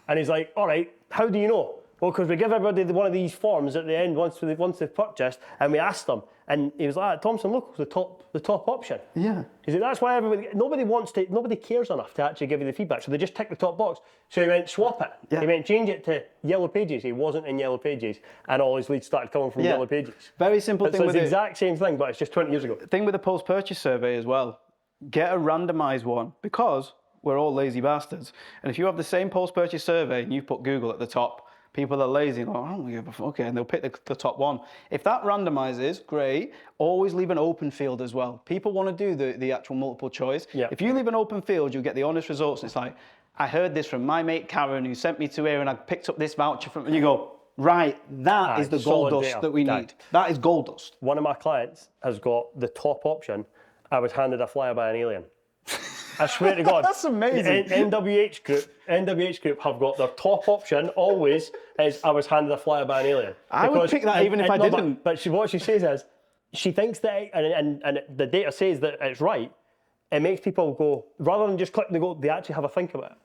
And he's like, all right, how do you know? Well, because we give everybody one of these forms at the end once they've purchased, and we ask them. And he was like, Thomson Local's the top option. Yeah. He said, that's why nobody cares enough to actually give you the feedback, so they just tick the top box. So he went, swap it. Yeah. He went, change it to Yellow Pages. He wasn't in Yellow Pages, and all his leads started coming from Yellow Pages. Very simple thing so with it's the exact same thing, but it's just 20 years ago. Thing with the post-purchase survey as well, get a randomised one, because we're all lazy bastards. And if you have the same post-purchase survey and you put Google at the top, people are lazy and go, I don't give a fuck, and they'll pick the top one. If that randomizes, great. Always leave an open field as well. People want to do the actual multiple choice. Yeah. If you leave an open field, you'll get the honest results. It's like, I heard this from my mate Karen, who sent me to here, and I picked up this voucher from, and you go, right, that is the gold dust that we need. That is gold dust. One of my clients has got the top option. I was handed a flyer by an alien. I swear to God. That's amazing. NWH Group have got their top option always is I was handed a flyer by an alien. I would pick that even if I didn't. But what she says is, she thinks that, and the data says that it's right, it makes people go, rather than just click and go, they actually have a think about it.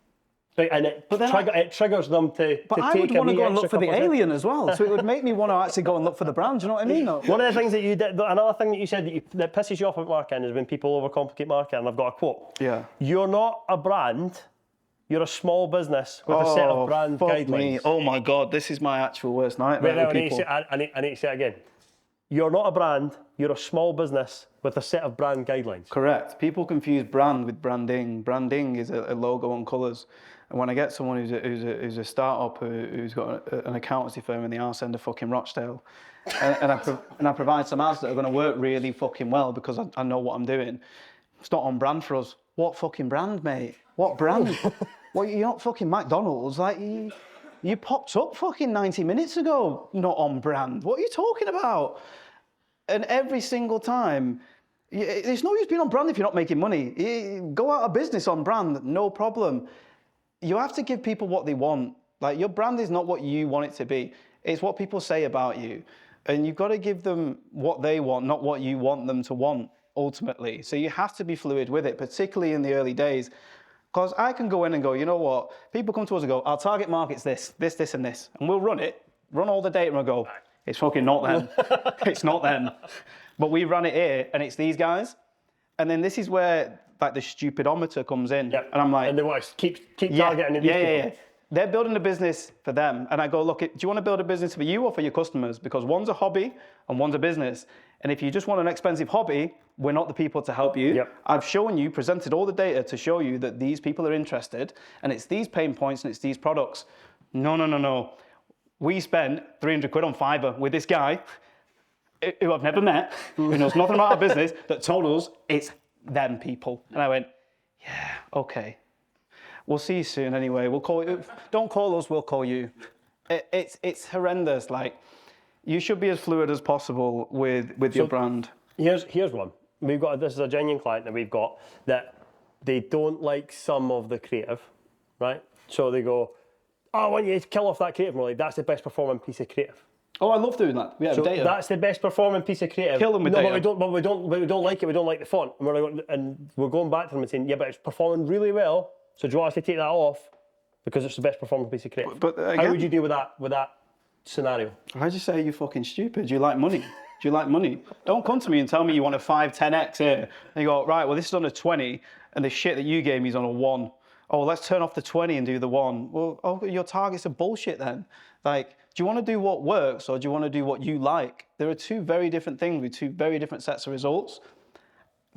And it triggers them to But to I take would want to go and look for the alien as well. So it would make me want to actually go and look for the brand. Do you know what I mean? One of the things that you did, another thing that you said that pisses you off about marketing is when people overcomplicate marketing. And I've got a quote. Yeah. You're not a brand. You're a small business with a set of brand guidelines. Me. Oh my God, this is my actual worst nightmare. I need to say it again. You're not a brand. You're a small business with a set of brand guidelines. Correct. People confuse brand with branding. Branding is a logo and colours. And when I get someone who's a startup who's got an accountancy firm in the arse end of fucking Rochdale, and I provide some ads that are going to work really fucking well because I know what I'm doing, it's not on brand for us. What fucking brand, mate? What brand? Well, you're not fucking McDonald's. Like you popped up fucking 90 minutes ago, not on brand. What are you talking about? And every single time, there's no use being on brand if you're not making money. You go out of business on brand, no problem. You have to give people what they want. Like, your brand is not what you want it to be. It's what people say about you. And you've got to give them what they want, not what you want them to want, ultimately. So you have to be fluid with it, particularly in the early days. Because I can go in and go, you know what? People come to us and go, our target market's this, and this. And we'll run all the data, and we'll go, it's fucking not them. It's not them. But we run it here, and it's these guys. And then this is where like the stupidometer comes in. Yep. And I'm like... And they want to keep targeting these people. Yeah. They're building a business for them. And I go, look, do you want to build a business for you or for your customers? Because one's a hobby and one's a business. And if you just want an expensive hobby, we're not the people to help you. Yep. I've shown you, presented all the data to show you that these people are interested, and it's these pain points and it's these products. No. We spent 300 quid on Fiverr with this guy who I've never met, who knows nothing about our business, that told us it's them people. And I went, yeah, okay. We'll see you soon anyway. We'll call you. Don't call us, we'll call you. It's horrendous. Like, you should be as fluid as possible with your brand. Here's one. This is a genuine client that we've got that they don't like some of the creative, right? So they go, I want you to kill off that creative. And we're like, that's the best performing piece of creative. Oh, I love doing that. Yeah, So data. that's the best performing piece of creative. Kill them with data. But we don't like it. We don't like the font. And we're going back to them and saying, yeah, but it's performing really well. So do you want us to take that off because it's the best performing piece of creative? But again, how would you deal with that scenario? I just say you're fucking stupid. Do you like money? Do you like money? Don't come to me and tell me you want a 5, 10x here. And you go, right, well, this is on a 20, and the shit that you gave me is on a 1. Oh, let's turn off the 20 and do the 1. Well, your targets are bullshit then. Like, do you want to do what works or do you want to do what you like? There are two very different things with two very different sets of results.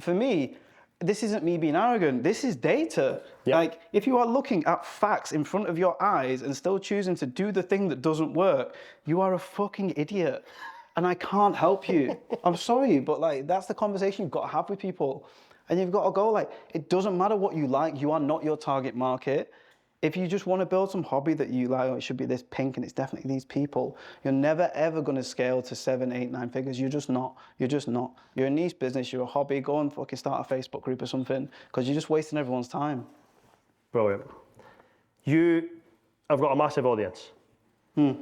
For me, this isn't me being arrogant. This is data. Yep. Like, if you are looking at facts in front of your eyes and still choosing to do the thing that doesn't work, you are a fucking idiot. And I can't help you. I'm sorry, but like, that's the conversation you've got to have with people. And you've got to go like, it doesn't matter what you like. You are not your target market. If you just want to build some hobby that you like, oh, it should be this pink and it's definitely these people, you're never ever going to scale to 7, 8, 9 figures. You're just not. You're just not. You're a niche business. You're a hobby. Go and fucking start a Facebook group or something because you're just wasting everyone's time. Brilliant. You have got a massive audience. You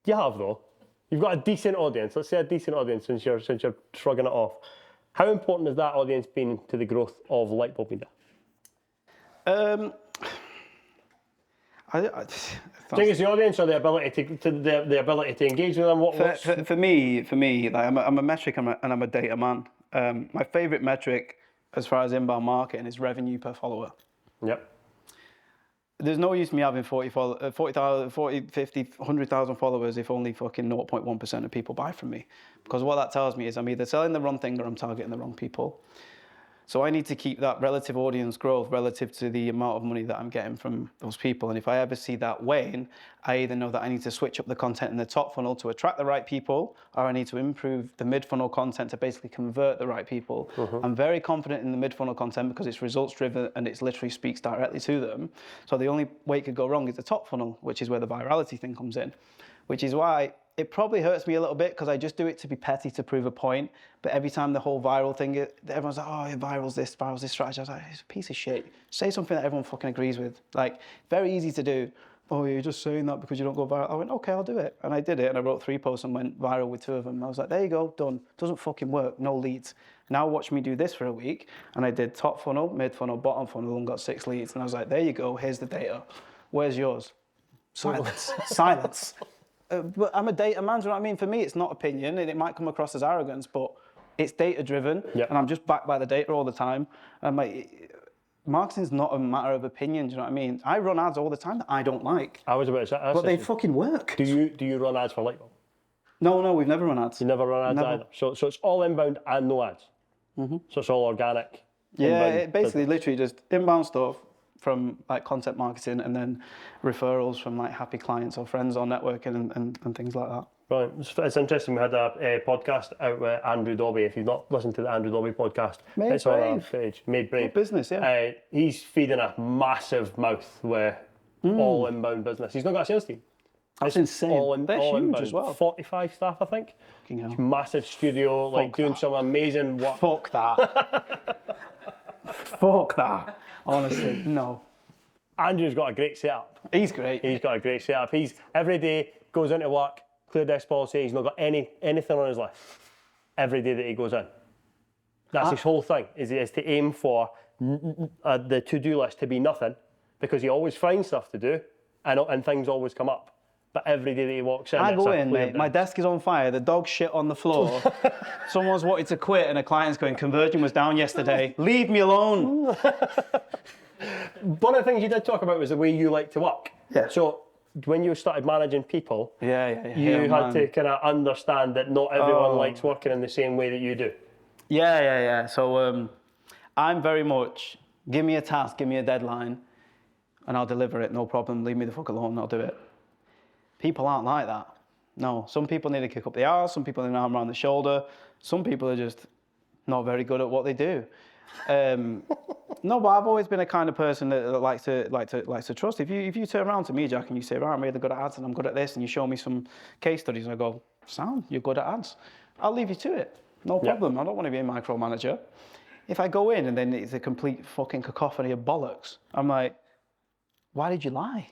have though. You've got a decent audience. Let's say a decent audience since you're shrugging it off. How important has that audience been to the growth of Lightbulb Media? I think it's the audience or the ability the ability to engage with them. For me, like I'm a metric and I'm a data man. My favorite metric, as far as inbound marketing, is revenue per follower. Yep. There's no use me having 40, 50, 100,000 followers if only fucking 0.1% of people buy from me. Because what that tells me is I'm either selling the wrong thing or I'm targeting the wrong people. So I need to keep that relative audience growth relative to the amount of money that I'm getting from those people. And if I ever see that wane, I either know that I need to switch up the content in the top funnel to attract the right people, or I need to improve the mid-funnel content to basically convert the right people. I'm very confident in the mid-funnel content because it's results-driven and it literally speaks directly to them. So the only way it could go wrong is the top funnel, which is where the virality thing comes in, which is why it probably hurts me a little bit because I just do it to be petty to prove a point. But every time the whole viral thing, everyone's like, oh, viral's this strategy. I was like, it's a piece of shit. Say something that everyone fucking agrees with. Like, very easy to do. Oh, you're just saying that because you don't go viral. I went, okay, I'll do it. And I did it. And I wrote 3 posts and went viral with 2 of them. I was like, there you go, done. Doesn't fucking work. No leads. Now watch me do this for a week. And I did top funnel, mid funnel, bottom funnel and got 6 leads. And I was like, there you go. Here's the data. Where's yours? Silence. Silence. But I'm a data man, do you know what I mean? For me, it's not opinion, and it might come across as arrogance, but it's data-driven, and I'm just backed by the data all the time. And I'm like, marketing's not a matter of opinion, do you know what I mean? I run ads all the time that I don't like. I was about to say, but they fucking work. Do you run ads for Lightbulb? No, we've never run ads. You never run ads either? So it's all inbound and no ads? So it's all organic? Yeah, it basically literally just inbound stuff from like content marketing and then referrals from like happy clients or friends or networking and things like that. Right, it's interesting. We had a podcast out with Andrew Dobby. If you've not listened to the Andrew Dobby podcast, it's on our page. Made Brave. Good business, yeah. He's feeding a massive mouth with all inbound business. He's not got a sales team. That's insane. They're huge inbound. as well. 45 staff, I think. Massive studio, like doing some amazing work. Fuck that. Fuck that. Honestly, no. Andrew's got a great setup. He's great. He's got a great setup. He's every day goes into work, clear desk policy. He's not got anything on his list. Every day that he goes in, that's his whole thing. Is to aim for the to-do list to be nothing, because he always finds stuff to do, and things always come up. But every day that he walks in, I go in, mate, my desk is on fire, the dog's shit on the floor, someone's wanted to quit and a client's going, conversion was down yesterday, leave me alone. One of the things you did talk about was the way you like to work. Yeah. So when you started managing people, you had to kind of understand that not everyone likes working in the same way that you do. Yeah. So I'm very much, give me a task, give me a deadline, and I'll deliver it, no problem, leave me the fuck alone, I'll do it. People aren't like that. No, some people need to kick up the arse, some people need an arm around the shoulder, some people are just not very good at what they do. No, but I've always been a kind of person that likes to trust. If you turn around to me, Jak, and you say, right, I'm really good at ads and I'm good at this, and you show me some case studies, and I go, sound, you're good at ads. I'll leave you to it. No problem. I don't want to be a micromanager. If I go in and then it's a complete fucking cacophony of bollocks, I'm like, why did you lie?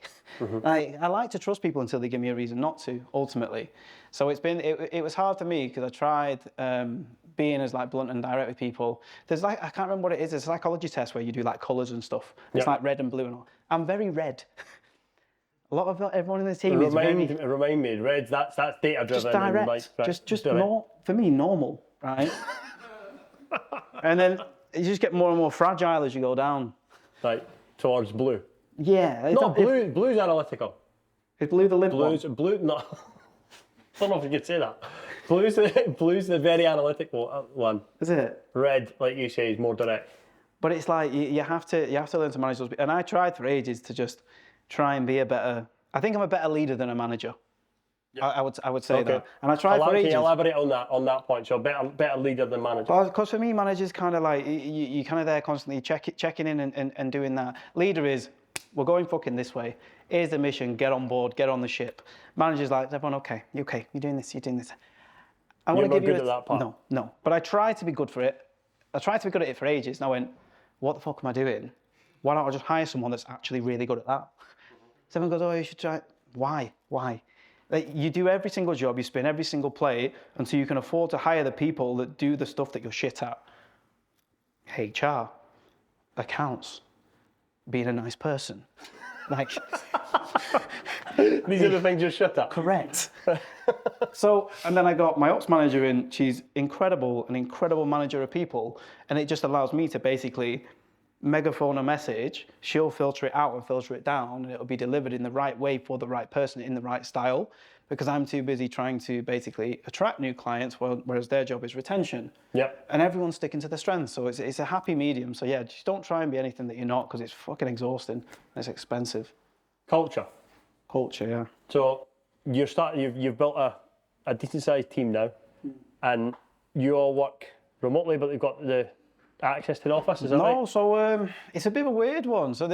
I like to trust people until they give me a reason not to, ultimately. So it was hard for me because I tried being as like blunt and direct with people. There's like, I can't remember what it is. There's a psychology test where you do like colours and stuff. It's like red and blue and all. I'm very red. A lot of everyone in the team is very... Remind me, Reds, that's data driven. Just direct, just for me, normal, right? And then you just get more and more fragile as you go down. Right, towards blue. Yeah. No, blue's analytical. Is blue the lib one? Blue, no. I don't know if you could say that. Blue's the very analytical one. Is it? Red, like you say, is more direct. But it's like you have to learn to manage those. And I tried for ages to just try and be a better. I think I'm a better leader than a manager. Yeah. I would say that. And I tried for ages. Can you elaborate on that point? So better leader than manager. Because for me, manager's kind of like you kind of there constantly checking in and doing that. Leader is, we're going fucking this way. Here's the mission. Get on board. Get on the ship. Manager's like, everyone, okay, you're doing this. You're doing this. I want to give you at that part. No. But I tried to be good for it. I tried to be good at it for ages, and I went, what the fuck am I doing? Why don't I just hire someone that's actually really good at that? So everyone goes, oh, you should try. Why? Like, you do every single job, you spin every single plate until you can afford to hire the people that do the stuff that you're shit at. HR, accounts, being a nice person. Like, these are the things you're shit at. Correct. So, and then I got my ops manager in. She's incredible, an incredible manager of people, and it just allows me to basically megaphone a message. She'll filter it out and filter it down, and it'll be delivered in the right way for the right person in the right style, because I'm too busy trying to basically attract new clients, whereas their job is retention. Yep. And everyone's sticking to their strengths, so it's a happy medium. So yeah, just don't try and be anything that you're not, because it's fucking exhausting and it's expensive. Culture, yeah. So you've built a decent sized team now, and you all work remotely, but you've got the access to the office, is that right? No, so it's a bit of a weird one. So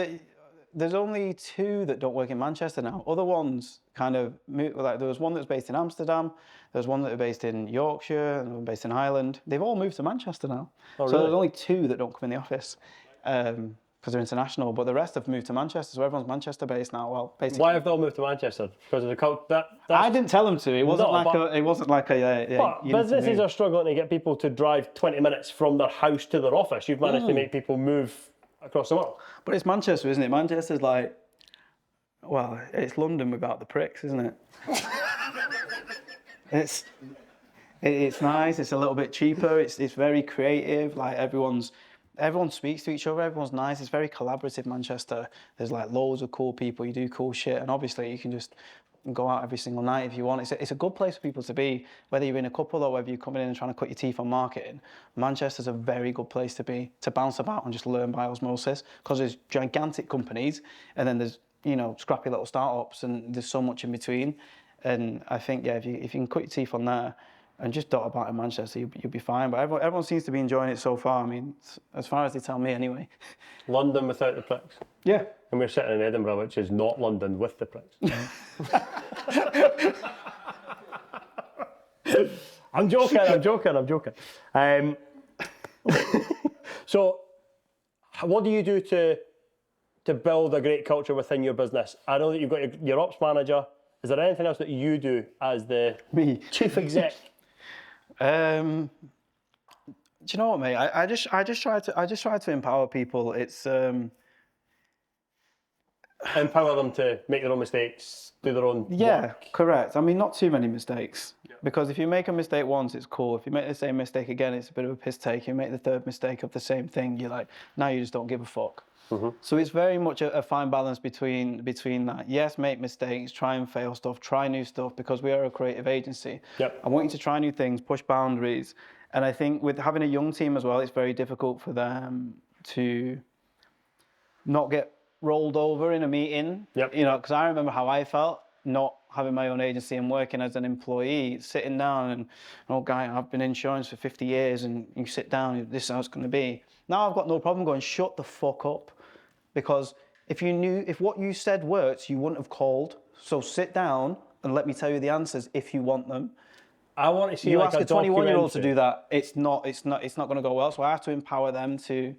there's only 2 that don't work in Manchester now. Other ones kind of move, like there was one that was based in Amsterdam, there was one that was based in Yorkshire, and one based in Ireland. They've all moved to Manchester now. Oh, so really? There's only 2 that don't come in the office because they're international, but the rest have moved to Manchester, so everyone's Manchester based now. Well, basically. Why have they all moved to Manchester? Because of the culture? I didn't tell them to. It wasn't like a. But businesses are struggling to get people to drive 20 minutes from their house to their office. You've managed to make people move across the world. But it's Manchester, isn't it? Manchester's like, well, it's London without the pricks, isn't it? It's nice. It's a little bit cheaper. It's very creative. Like everyone speaks to each other. Everyone's nice. It's very collaborative, Manchester. There's like loads of cool people. You do cool shit, and obviously you can just go out every single night if you want. It's a good place for people to be, whether you're in a couple or whether you're coming in and trying to cut your teeth on marketing. Manchester's a very good place to be, to bounce about and just learn by osmosis, because there's gigantic companies and then there's, scrappy little startups, and there's so much in between. And I think, yeah, if you can cut your teeth on there and just dot about in Manchester, you'll be fine. But everyone seems to be enjoying it so far. I mean, as far as they tell me anyway. London without the pricks. Yeah. And we're sitting in Edinburgh, which is not London with the pricks. I'm joking. So, what do you do to build a great culture within your business? I know that you've got your ops manager. Is there anything else that you do as the chief exec? Do you know what, mate? I just try to empower people. It's empower them to make their own mistakes, do their own work. Correct. I mean, not too many mistakes. Yeah. Because if you make a mistake once, it's cool. If you make the same mistake again, it's a bit of a piss take. If you make the 3rd mistake of the same thing, you're like, now you just don't give a fuck. Mm-hmm. So it's very much a fine balance between that. Yes, make mistakes, try and fail stuff, try new stuff, because we are a creative agency. Yep. I want you to try new things, push boundaries. And I think with having a young team as well, it's very difficult for them to not get rolled over in a meeting. Yep. Because I remember how I felt not having my own agency and working as an employee, sitting down and, oh, guy, I've been in insurance for 50 years, and you sit down, this is how it's going to be. Now I've got no problem going, shut the fuck up. Because if what you said worked, you wouldn't have called. So sit down and let me tell you the answers if you want them. I want to see you ask a 21-year-old to do that. It's not going to go well. So I have to empower them to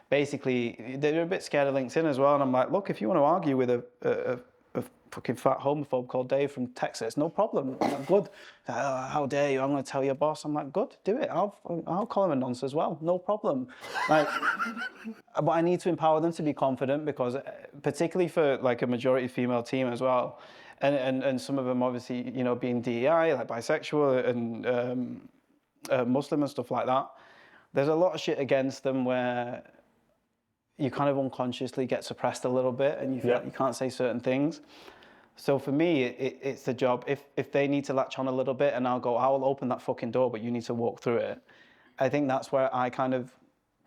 basically, they're a bit scared of LinkedIn as well. And I'm like, look, if you want to argue with a fucking fat homophobe called Dave from Texas, no problem. I'm like, good. How dare you? I'm going to tell your boss. I'm like, good, do it. I'll call him a nonce as well. No problem. Like, but I need to empower them to be confident, because particularly for like a majority female team as well, and some of them obviously, you know, being DEI, like bisexual and Muslim and stuff like that, there's a lot of shit against them where you kind of unconsciously get suppressed a little bit, and you feel like you can't say certain things. So for me, it's the job. If they need to latch on a little bit, and I'll go, I will open that fucking door, but you need to walk through it. I think that's where I kind of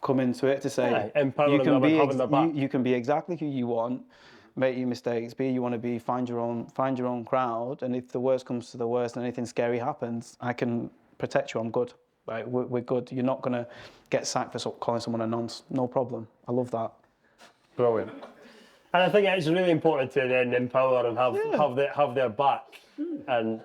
come into it to say, you can be exactly who you want, make your mistakes, be who you want to be, find your own crowd, and if the worst comes to the worst and anything scary happens, I can protect you. I'm good. Right, we're good. You're not gonna get sacked for calling someone a nonce. No problem. I love that. Brilliant. And I think it's really important to then empower and have their back. And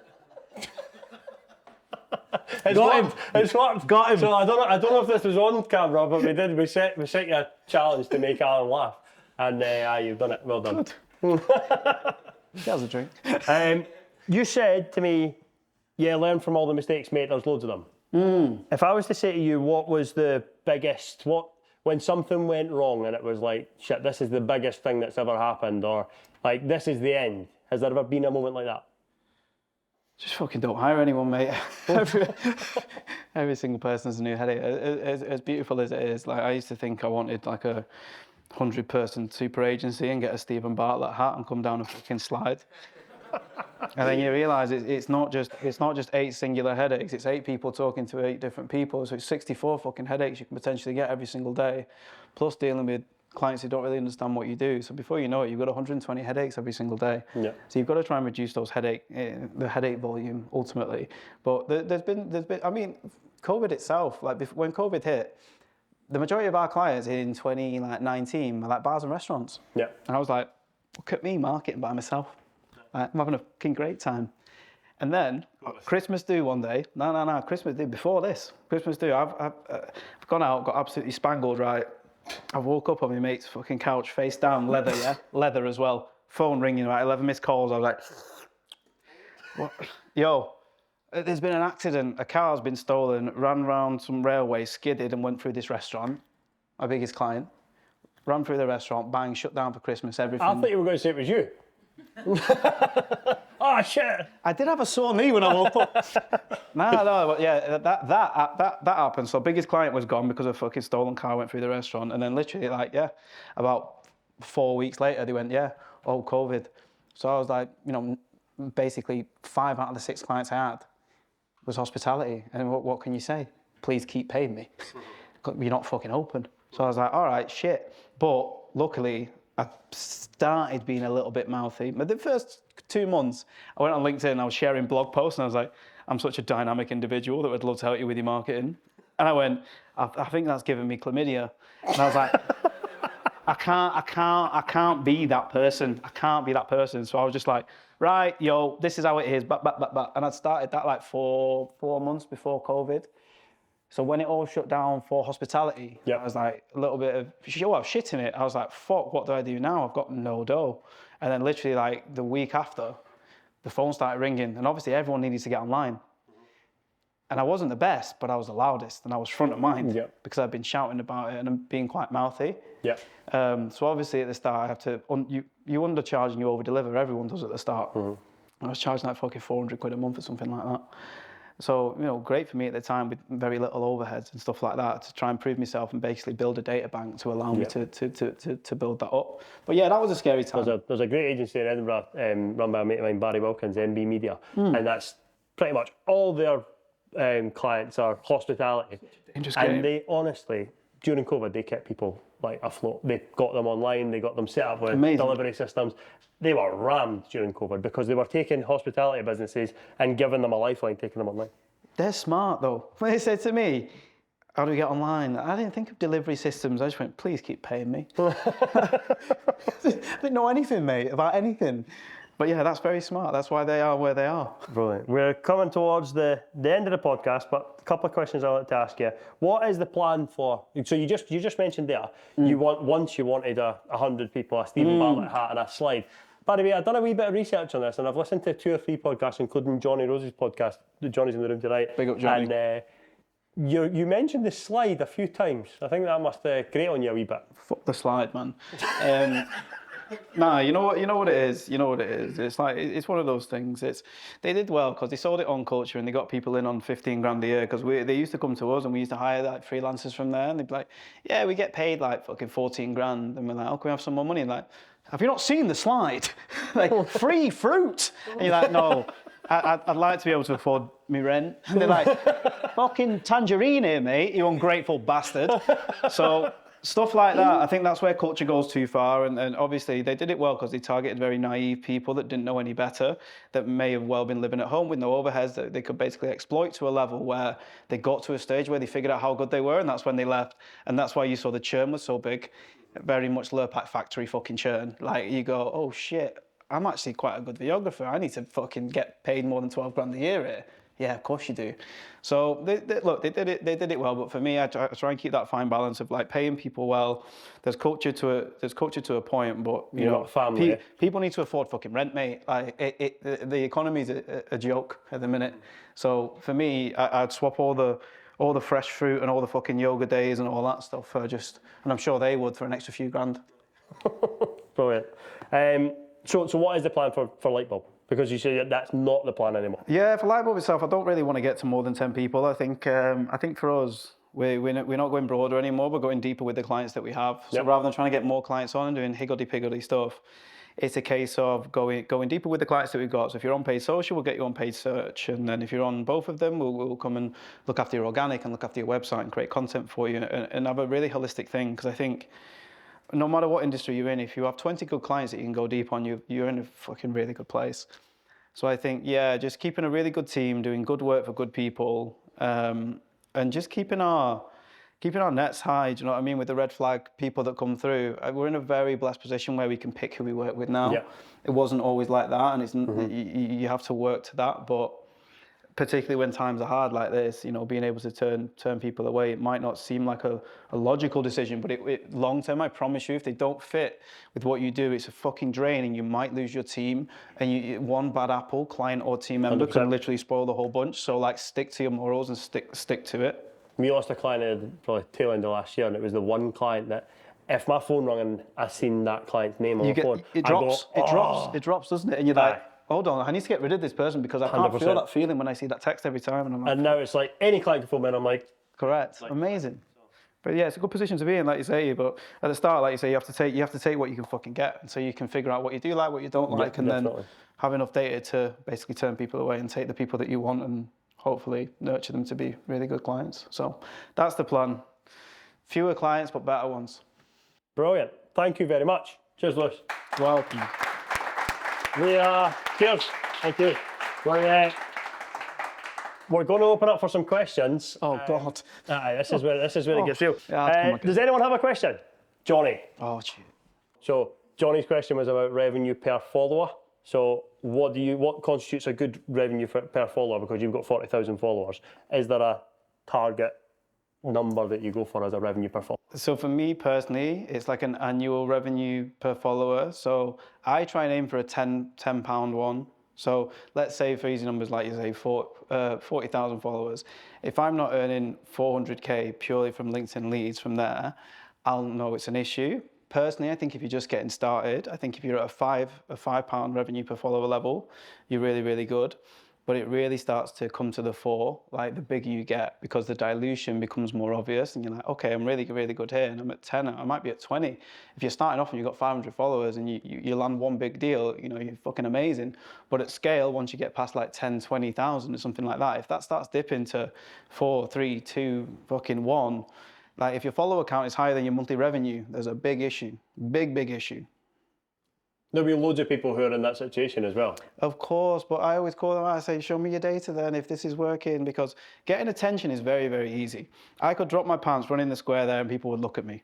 it's worked. Got him. So I don't know if this was on camera, but we set you a challenge to make Alan laugh, and you've done it. Well done. That was a drink. You said to me, yeah, learn from all the mistakes, mate. There's loads of them. If I was to say to you, what was the biggest, when something went wrong and it was like, shit, this is the biggest thing that's ever happened, or like, this is the end. Has there ever been a moment like that? Just fucking don't hire anyone, mate. Every single person has a new headache. As beautiful as it is, like I used to think I wanted like a 100-person super agency and get a Stephen Bartlett hat and come down a fucking slide. And then you realise it's not just 8 singular headaches. It's 8 people talking to 8 different people. So it's 64 fucking headaches you can potentially get every single day, plus dealing with clients who don't really understand what you do. So before you know it, you've got 120 headaches every single day. Yeah. So you've got to try and reduce those the headache volume ultimately. But there's been. I mean, COVID itself. Like when COVID hit, the majority of our clients in 2019 were like bars and restaurants. Yeah. And I was like, look at me marketing by myself. I'm having a fucking great time. And then Christmas do one day. No, Christmas do before this. Christmas do. I've gone out, got absolutely spangled, right? I woke up on my mate's fucking couch, face down, leather, yeah? Leather as well. Phone ringing, right? 11 missed calls. I was like, what? Yo, there's been an accident. A car's been stolen, ran round some railway, skidded and went through this restaurant. My biggest client. Ran through the restaurant, bang, shut down for Christmas, everything. I thought you were going to say it was you. Oh shit! I did have a sore knee when I woke up. No, but yeah, that happened. So biggest client was gone because a fucking stolen car went through the restaurant, and then literally about 4 weeks later they went, COVID. So I was like, basically 5 out of the 6 clients I had was hospitality, and what can you say? Please keep paying me. You're not fucking open. So I was like, all right, shit. But luckily, I started being a little bit mouthy. But the first 2 months, I went on LinkedIn and I was sharing blog posts and I was like, I'm such a dynamic individual that would love to help you with your marketing. And I went, I think that's giving me chlamydia. And I was like, I can't be that person. I can't be that person. So I was just like, right, yo, this is how it is. And I'd started that like 4 months before COVID. So when it all shut down for hospitality, I was like a little bit of, I was shitting it. I was like, fuck, what do I do now? I've got no dough. And then literally like the week after, the phone started ringing and obviously everyone needed to get online. And I wasn't the best, but I was the loudest and I was front of mind because I'd been shouting about it and I'm being quite mouthy. Yeah. So obviously at the start I have to, you undercharge and you over-deliver. Everyone does at the start. I was charging like fucking 400 quid a month or something like that. So, great for me at the time with very little overheads and stuff like that to try and prove myself and basically build a data bank to allow me to build that up. But yeah, that was a scary time. There's a great agency in Edinburgh run by a mate of mine, Barry Wilkins, MB Media, and that's pretty much all their clients are hospitality. And they honestly, during COVID, they kept people like afloat. They got them online, they got them set up with delivery systems. They were rammed during COVID because they were taking hospitality businesses and giving them a lifeline, taking them online. They're smart though. When they said to me, how do we get online? I didn't think of delivery systems. I just went, please keep paying me. I didn't know anything, mate, about anything. But yeah, that's very smart. That's why they are where they are. Brilliant. We're coming towards the end of the podcast, but a couple of questions I want to ask you. What is the plan for? So you just mentioned there you wanted 100 people, a Stephen Bartlett hat and a slide. By the way, I've done a wee bit of research on this, and I've listened to 2 or 3 podcasts, including Johnny Rose's podcast. Johnny's in the room tonight. Big up, Johnny. And you mentioned the slide a few times. I think that must grate on you a wee bit. Fuck the slide, man. Nah, you know what it is. You know what it is. It's like it's one of those things. They did well because they sold it on Culture and they got people in on 15 grand a year because they used to come to us and we used to hire like freelancers from there and they'd be like, yeah, we get paid like fucking 14 grand and we're like, oh, can we have some more money? And like, have you not seen the slide? Like free fruit. And you're like, no, I'd like to be able to afford me rent. And they're like, fucking tangerine here, mate, you ungrateful bastard. So. Stuff like that, I think that's where Culture goes too far, and obviously they did it well because they targeted very naive people that didn't know any better, that may have well been living at home with no overheads, that they could basically exploit to a level where they got to a stage where they figured out how good they were, and that's when they left, and that's why you saw the churn was so big, very much Lurpak factory fucking churn. Like you go, oh shit, I'm actually quite a good videographer, I need to fucking get paid more than 12 grand a year here. Yeah, of course you do. So they did it well. But for me, I try and keep that fine balance of like paying people well. There's culture to a point, but you know, family. People need to afford fucking rent, mate. Like the economy's a joke at the minute. So for me, I'd swap all the fresh fruit and all the fucking yoga days and all that stuff for and I'm sure they would for an extra few grand. Brilliant. So what is the plan for Lightbulb? Because you say that's not the plan anymore. Yeah, for Lightbulb itself, I don't really want to get to more than 10 people. I think for us, we're not going broader anymore. We're going deeper with the clients that we have. So rather than trying to get more clients on and doing higgledy-piggledy stuff, it's a case of going deeper with the clients that we've got. So if you're on paid social, we'll get you on paid search. And then if you're on both of them, we'll come and look after your organic and look after your website and create content for you and have a really holistic thing. Because I think no matter what industry you're in, if you have 20 good clients that you can go deep on, you're in a fucking really good place. So I think, yeah, just keeping a really good team, doing good work for good people, and just keeping our nets high, do you know what I mean, with the red flag people that come through. We're in a very blessed position where we can pick who we work with now. Yeah. It wasn't always like that, and it's you have to work to that, but particularly when times are hard like this, you know, being able to turn people away, it might not seem like a logical decision, but it long term, I promise you, if they don't fit with what you do, it's a fucking drain and you might lose your team, and one bad apple, client or team member, 100%. Can literally spoil the whole bunch. So like stick to your morals and stick to it. We lost a client at probably tail end of last year, and it was the one client that if my phone rang and I seen that client's name on the phone, it drops, doesn't it? And you're like, hold on, I need to get rid of this person because I can't 100%. Feel that feeling when I see that text every time. And I'm like, and now it's like any client can phone me and I'm like, correct, like, amazing. But yeah, it's a good position to be in, like you say. But at the start, like you say, you have to take what you can fucking get, and so you can figure out what you do like, what you don't like, and definitely. Then have enough data to basically turn people away and take the people that you want and hopefully nurture them to be really good clients. So that's the plan. Fewer clients, but better ones. Brilliant. Thank you very much. Cheers, Lewis. Welcome. Cheers. Thank you. We're going to open up for some questions. Oh God. This is where it gets real. Yeah, does anyone have a question? Johnny. Oh shit. So Johnny's question was about revenue per follower. So what constitutes a good revenue per follower? Because you've got 40,000 followers. Is there a target number that you go for as a revenue per follower? So for me personally, it's like an annual revenue per follower. So I try and aim for a £10 one. So let's say for easy numbers, like you say, 40,000 followers. If I'm not earning 400K purely from LinkedIn leads from there, I'll know it's an issue. Personally, I think if you're just getting started, I think if you're at a £5 revenue per follower level, you're really, really good. But it really starts to come to the fore, like the bigger you get, because the dilution becomes more obvious and you're like, okay, I'm really, really good here and I'm at 10, I might be at 20. If you're starting off and you've got 500 followers and you land one big deal, you know, you're fucking amazing. But at scale, once you get past like 10, 20,000 or something like that, if that starts dipping to 4, 3, 2, fucking 1, like if your follower count is higher than your monthly revenue, there's a big issue, big issue. There'll be loads of people who are in that situation as well. Of course, but I always call them out, I say, show me your data then if this is working, because getting attention is very, very easy. I could drop my pants, run in the square there and people would look at me.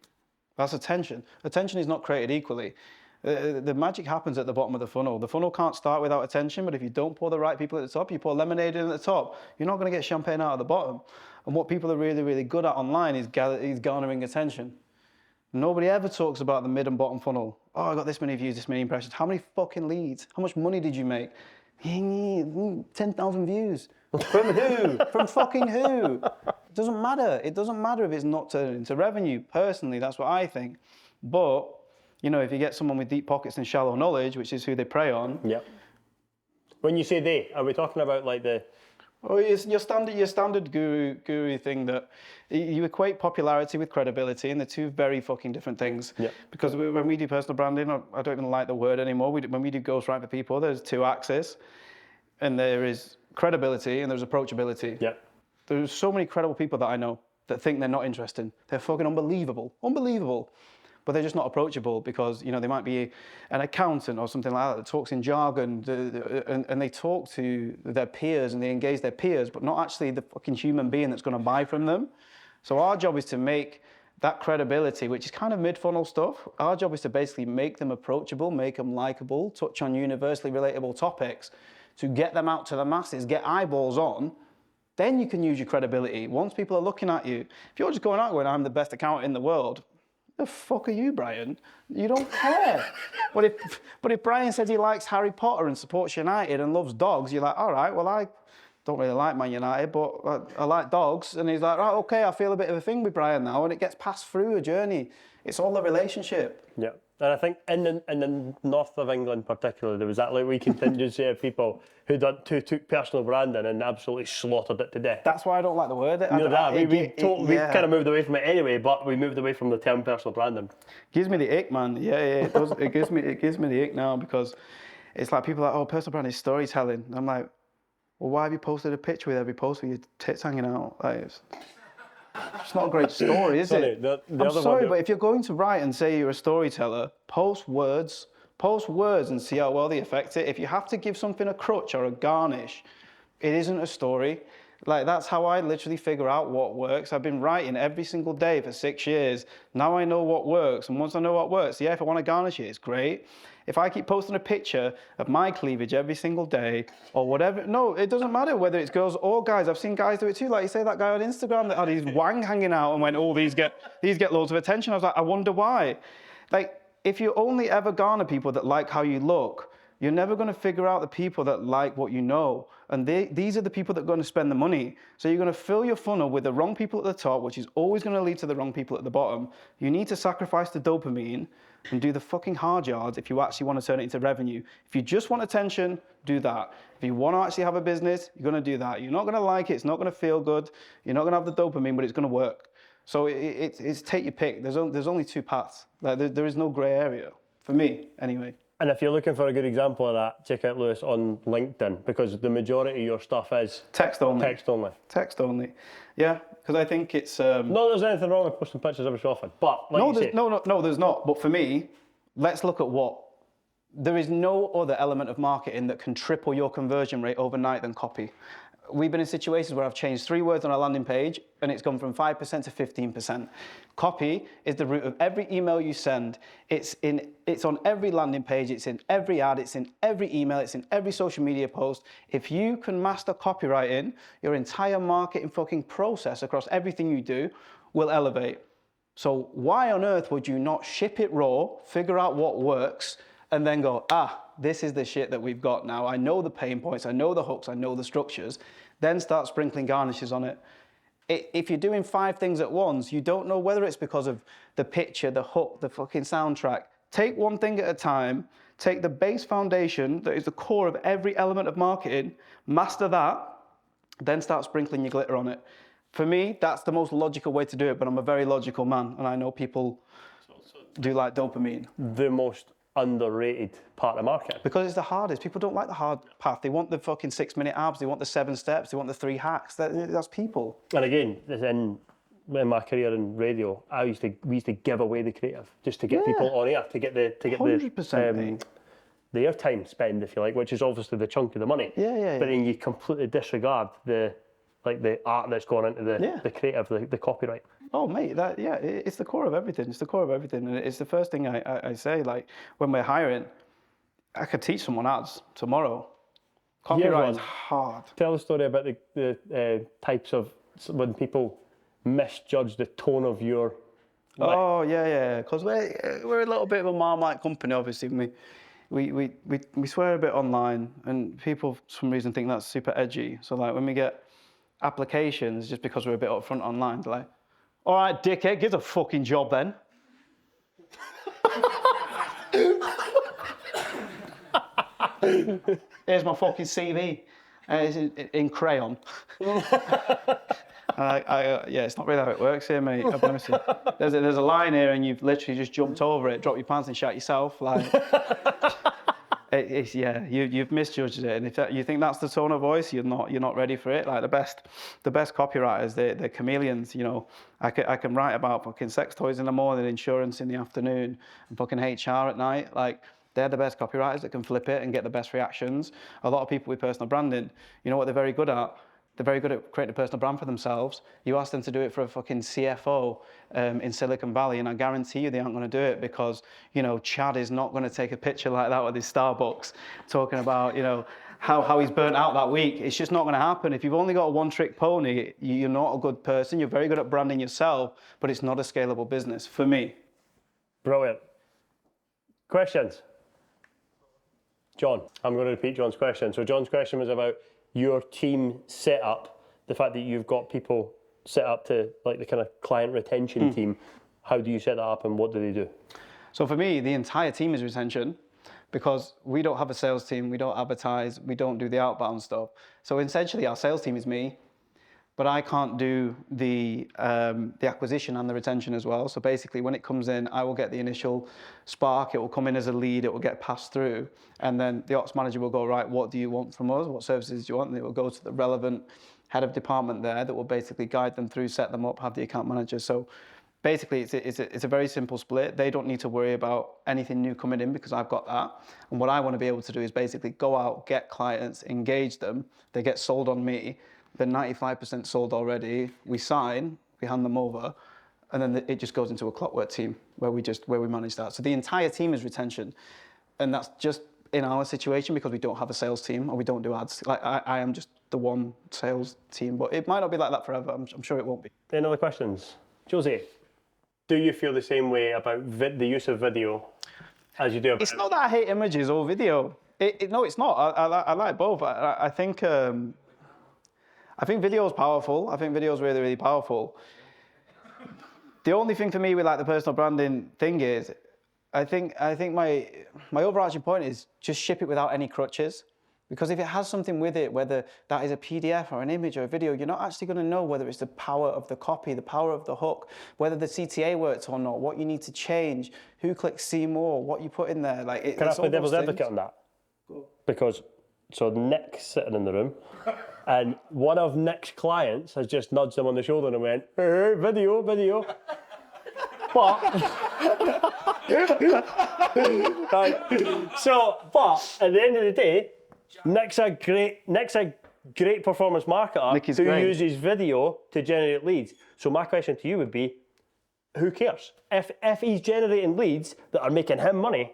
That's attention. Attention is not created equally. The magic happens at the bottom of the funnel. The funnel can't start without attention, but if you don't pour the right people at the top, you pour lemonade in at the top, you're not going to get champagne out of the bottom. And what people are really, really good at online is garnering attention. Nobody ever talks about the mid and bottom funnel. Oh, I got this many views, this many impressions. How many fucking leads? How much money did you make? 10,000 views. From who? From fucking who? It doesn't matter. It doesn't matter if it's not turned into revenue. Personally, that's what I think. But, you know, if you get someone with deep pockets and shallow knowledge, which is who they prey on. Yep. When you say they, are we talking about like the... Oh, it's your standard guru thing that you equate popularity with credibility, and they're two very fucking different things. Yep. Because when we do personal branding, I don't even like the word anymore. When we do ghostwrite for people, there's two axes, and there is credibility and there's approachability. Yep. There's so many credible people that I know that think they're not interesting. They're fucking unbelievable. But they're just not approachable because, you know, they might be an accountant or something like that talks in jargon and they talk to their peers and they engage their peers, but not actually the fucking human being that's going to buy from them. So our job is to make that credibility, which is kind of mid-funnel stuff, our job is to basically make them approachable, make them likable, touch on universally relatable topics to get them out to the masses, get eyeballs on. Then you can use your credibility. Once people are looking at you, if you're just going out going, I'm the best accountant in the world, the fuck are you, Brian? You don't care. But if Brian says he likes Harry Potter and supports United and loves dogs, you're like, all right, well, I don't really like Man United, but I like dogs. And he's like, right, okay, I feel a bit of a thing with Brian now. And it gets passed through a journey. It's all the relationship. Yeah. And I think in the north of England particularly, there was that like wee contingency of people who took personal branding and absolutely slaughtered it to death. That's why I don't like the word. We've kind of moved away from it anyway, but we moved away from the term personal branding. Gives me the ick, man. Yeah, it does. It gives me the ick now because it's like people are like, oh, personal branding is storytelling. And I'm like, well, why have you posted a picture with every post with your tits hanging out? Like, it's not a great story, is it? I'm sorry, but if you're going to write and say you're a storyteller, post words and see how well they affect it. If you have to give something a crutch or a garnish, it isn't a story. Like, that's how I literally figure out what works. I've been writing every single day for 6 years. Now I know what works. And once I know what works, yeah, if I want to garnish it, it's great. If I keep posting a picture of my cleavage every single day or whatever, no, it doesn't matter whether it's girls or guys. I've seen guys do it too. Like you say, that guy on Instagram that had his wang hanging out and went, oh, these get loads of attention. I was like, I wonder why. Like, if you only ever garner people that like how you look, you're never going to figure out the people that like what you know. And these are the people that are going to spend the money. So you're going to fill your funnel with the wrong people at the top, which is always going to lead to the wrong people at the bottom. You need to sacrifice the dopamine and do the fucking hard yards if you actually want to turn it into revenue. If you just want attention, do that. If you want to actually have a business, you're going to do that. You're not going to like it. It's not going to feel good. You're not going to have the dopamine, but it's going to work. So it's take your pick. There's only two paths. Like, there is no grey area, for me, anyway. And if you're looking for a good example of that, check out Lewis on LinkedIn, because the majority of your stuff is text only. Text only. Yeah, because I think it's... Not that there's anything wrong with posting pictures every so often, but like no, there's not. But for me, let's look at what... There is no other element of marketing that can triple your conversion rate overnight than copy. We've been in situations where I've changed 3 words on a landing page and it's gone from 5% to 15%. Copy is the root of every email you send. It's on every landing page, it's in every ad, it's in every email, it's in every social media post. If you can master copywriting, your entire marketing fucking process across everything you do will elevate. So why on earth would you not ship it raw, figure out what works, and then go, this is the shit that we've got now. I know the pain points, I know the hooks, I know the structures. Then start sprinkling garnishes on it. If you're doing 5 things at once, you don't know whether it's because of the picture, the hook, the fucking soundtrack. Take one thing at a time, take the base foundation that is the core of every element of marketing, master that, then start sprinkling your glitter on it. For me, that's the most logical way to do it, but I'm a very logical man, and I know people do like dopamine. The most underrated part of marketing. Because it's the hardest. People don't like the hard path. They want the fucking 6-minute abs. They want the 7 steps. They want the 3 hacks. That's people. And again, in my career in radio, we used to give away the creative just to get people on air, to get the 100%, the airtime spend, if you like, which is obviously the chunk of the money. Yeah. But then you completely disregard the art that's gone into the creative, the copyright. Oh, mate, it's the core of everything. It's the core of everything. And it's the first thing I say, like, when we're hiring, I could teach someone ads tomorrow. Copyright is hard. Tell a story about the types of, when people misjudge the tone of your... Oh, yeah. Because we're a little bit of a Marmite company, obviously. We swear a bit online, and people, for some reason, think that's super edgy. So, like, when we get applications, just because we're a bit upfront online, they're like, all right, dickhead, give us a fucking job then. Here's my fucking CV. It's in crayon. It's not really how it works here, mate. I'll be honest with you. There's a line here, and you've literally just jumped over it, dropped your pants, and shot yourself. Like, you've misjudged it, and if you think that's the tone of voice, you're not ready for it. Like the best copywriters, they're chameleons. You know, I can write about fucking sex toys in the morning, insurance in the afternoon, and fucking HR at night. Like, they're the best copywriters that can flip it and get the best reactions. A lot of people with personal branding, you know what they're very good at? They're very good at creating a personal brand for themselves. You ask them to do it for a fucking CFO in Silicon Valley, and I guarantee you they aren't going to do it because, you know, Chad is not going to take a picture like that with his Starbucks talking about, you know, how he's burnt out that week. It's just not going to happen. If you've only got a one-trick pony, you're not a good person. You're very good at branding yourself, but it's not a scalable business for me. Brilliant. Questions? John, I'm going to repeat John's question. So John's question was about your team setup, the fact that you've got people set up to, like, the kind of client retention team. How do you set that up, and what do they do? So for me, the entire team is retention, because we don't have a sales team, we don't advertise, we don't do the outbound stuff. So essentially our sales team is me, but I can't do the acquisition and the retention as well. So basically when it comes in, I will get the initial spark, it will come in as a lead, it will get passed through, and then the ops manager will go, right, what do you want from us? What services do you want? And it will go to the relevant head of department there that will basically guide them through, set them up, have the account manager. So basically it's a very simple split. They don't need to worry about anything new coming in because I've got that. And what I want to be able to do is basically go out, get clients, engage them, they get sold on me. They're 95% sold already. We sign, we hand them over, and then it just goes into a clockwork team where we manage that. So the entire team is retention, and that's just in our situation because we don't have a sales team or we don't do ads. Like I am just the one sales team, but it might not be like that forever. I'm sure it won't be. Any other questions? Jose, do you feel the same way about the use of video as you do about... It's not that I hate images or video. No, it's not. I like both. I think video is powerful. I think video is really, really powerful. The only thing for me with, like, the personal branding thing is, I think my overarching point is just ship it without any crutches. Because if it has something with it, whether that is a PDF or an image or a video, you're not actually going to know whether it's the power of the copy, the power of the hook, whether the CTA works or not, what you need to change, who clicks see more, what you put in there. Like, Can I play devil's advocate on that? Because, so Nick's sitting in the room, and one of Nick's clients has just nudged him on the shoulder and went, hey, video. But, but at the end of the day, Nick's a great performance marketer who uses video to generate leads. So my question to you would be, who cares? If he's generating leads that are making him money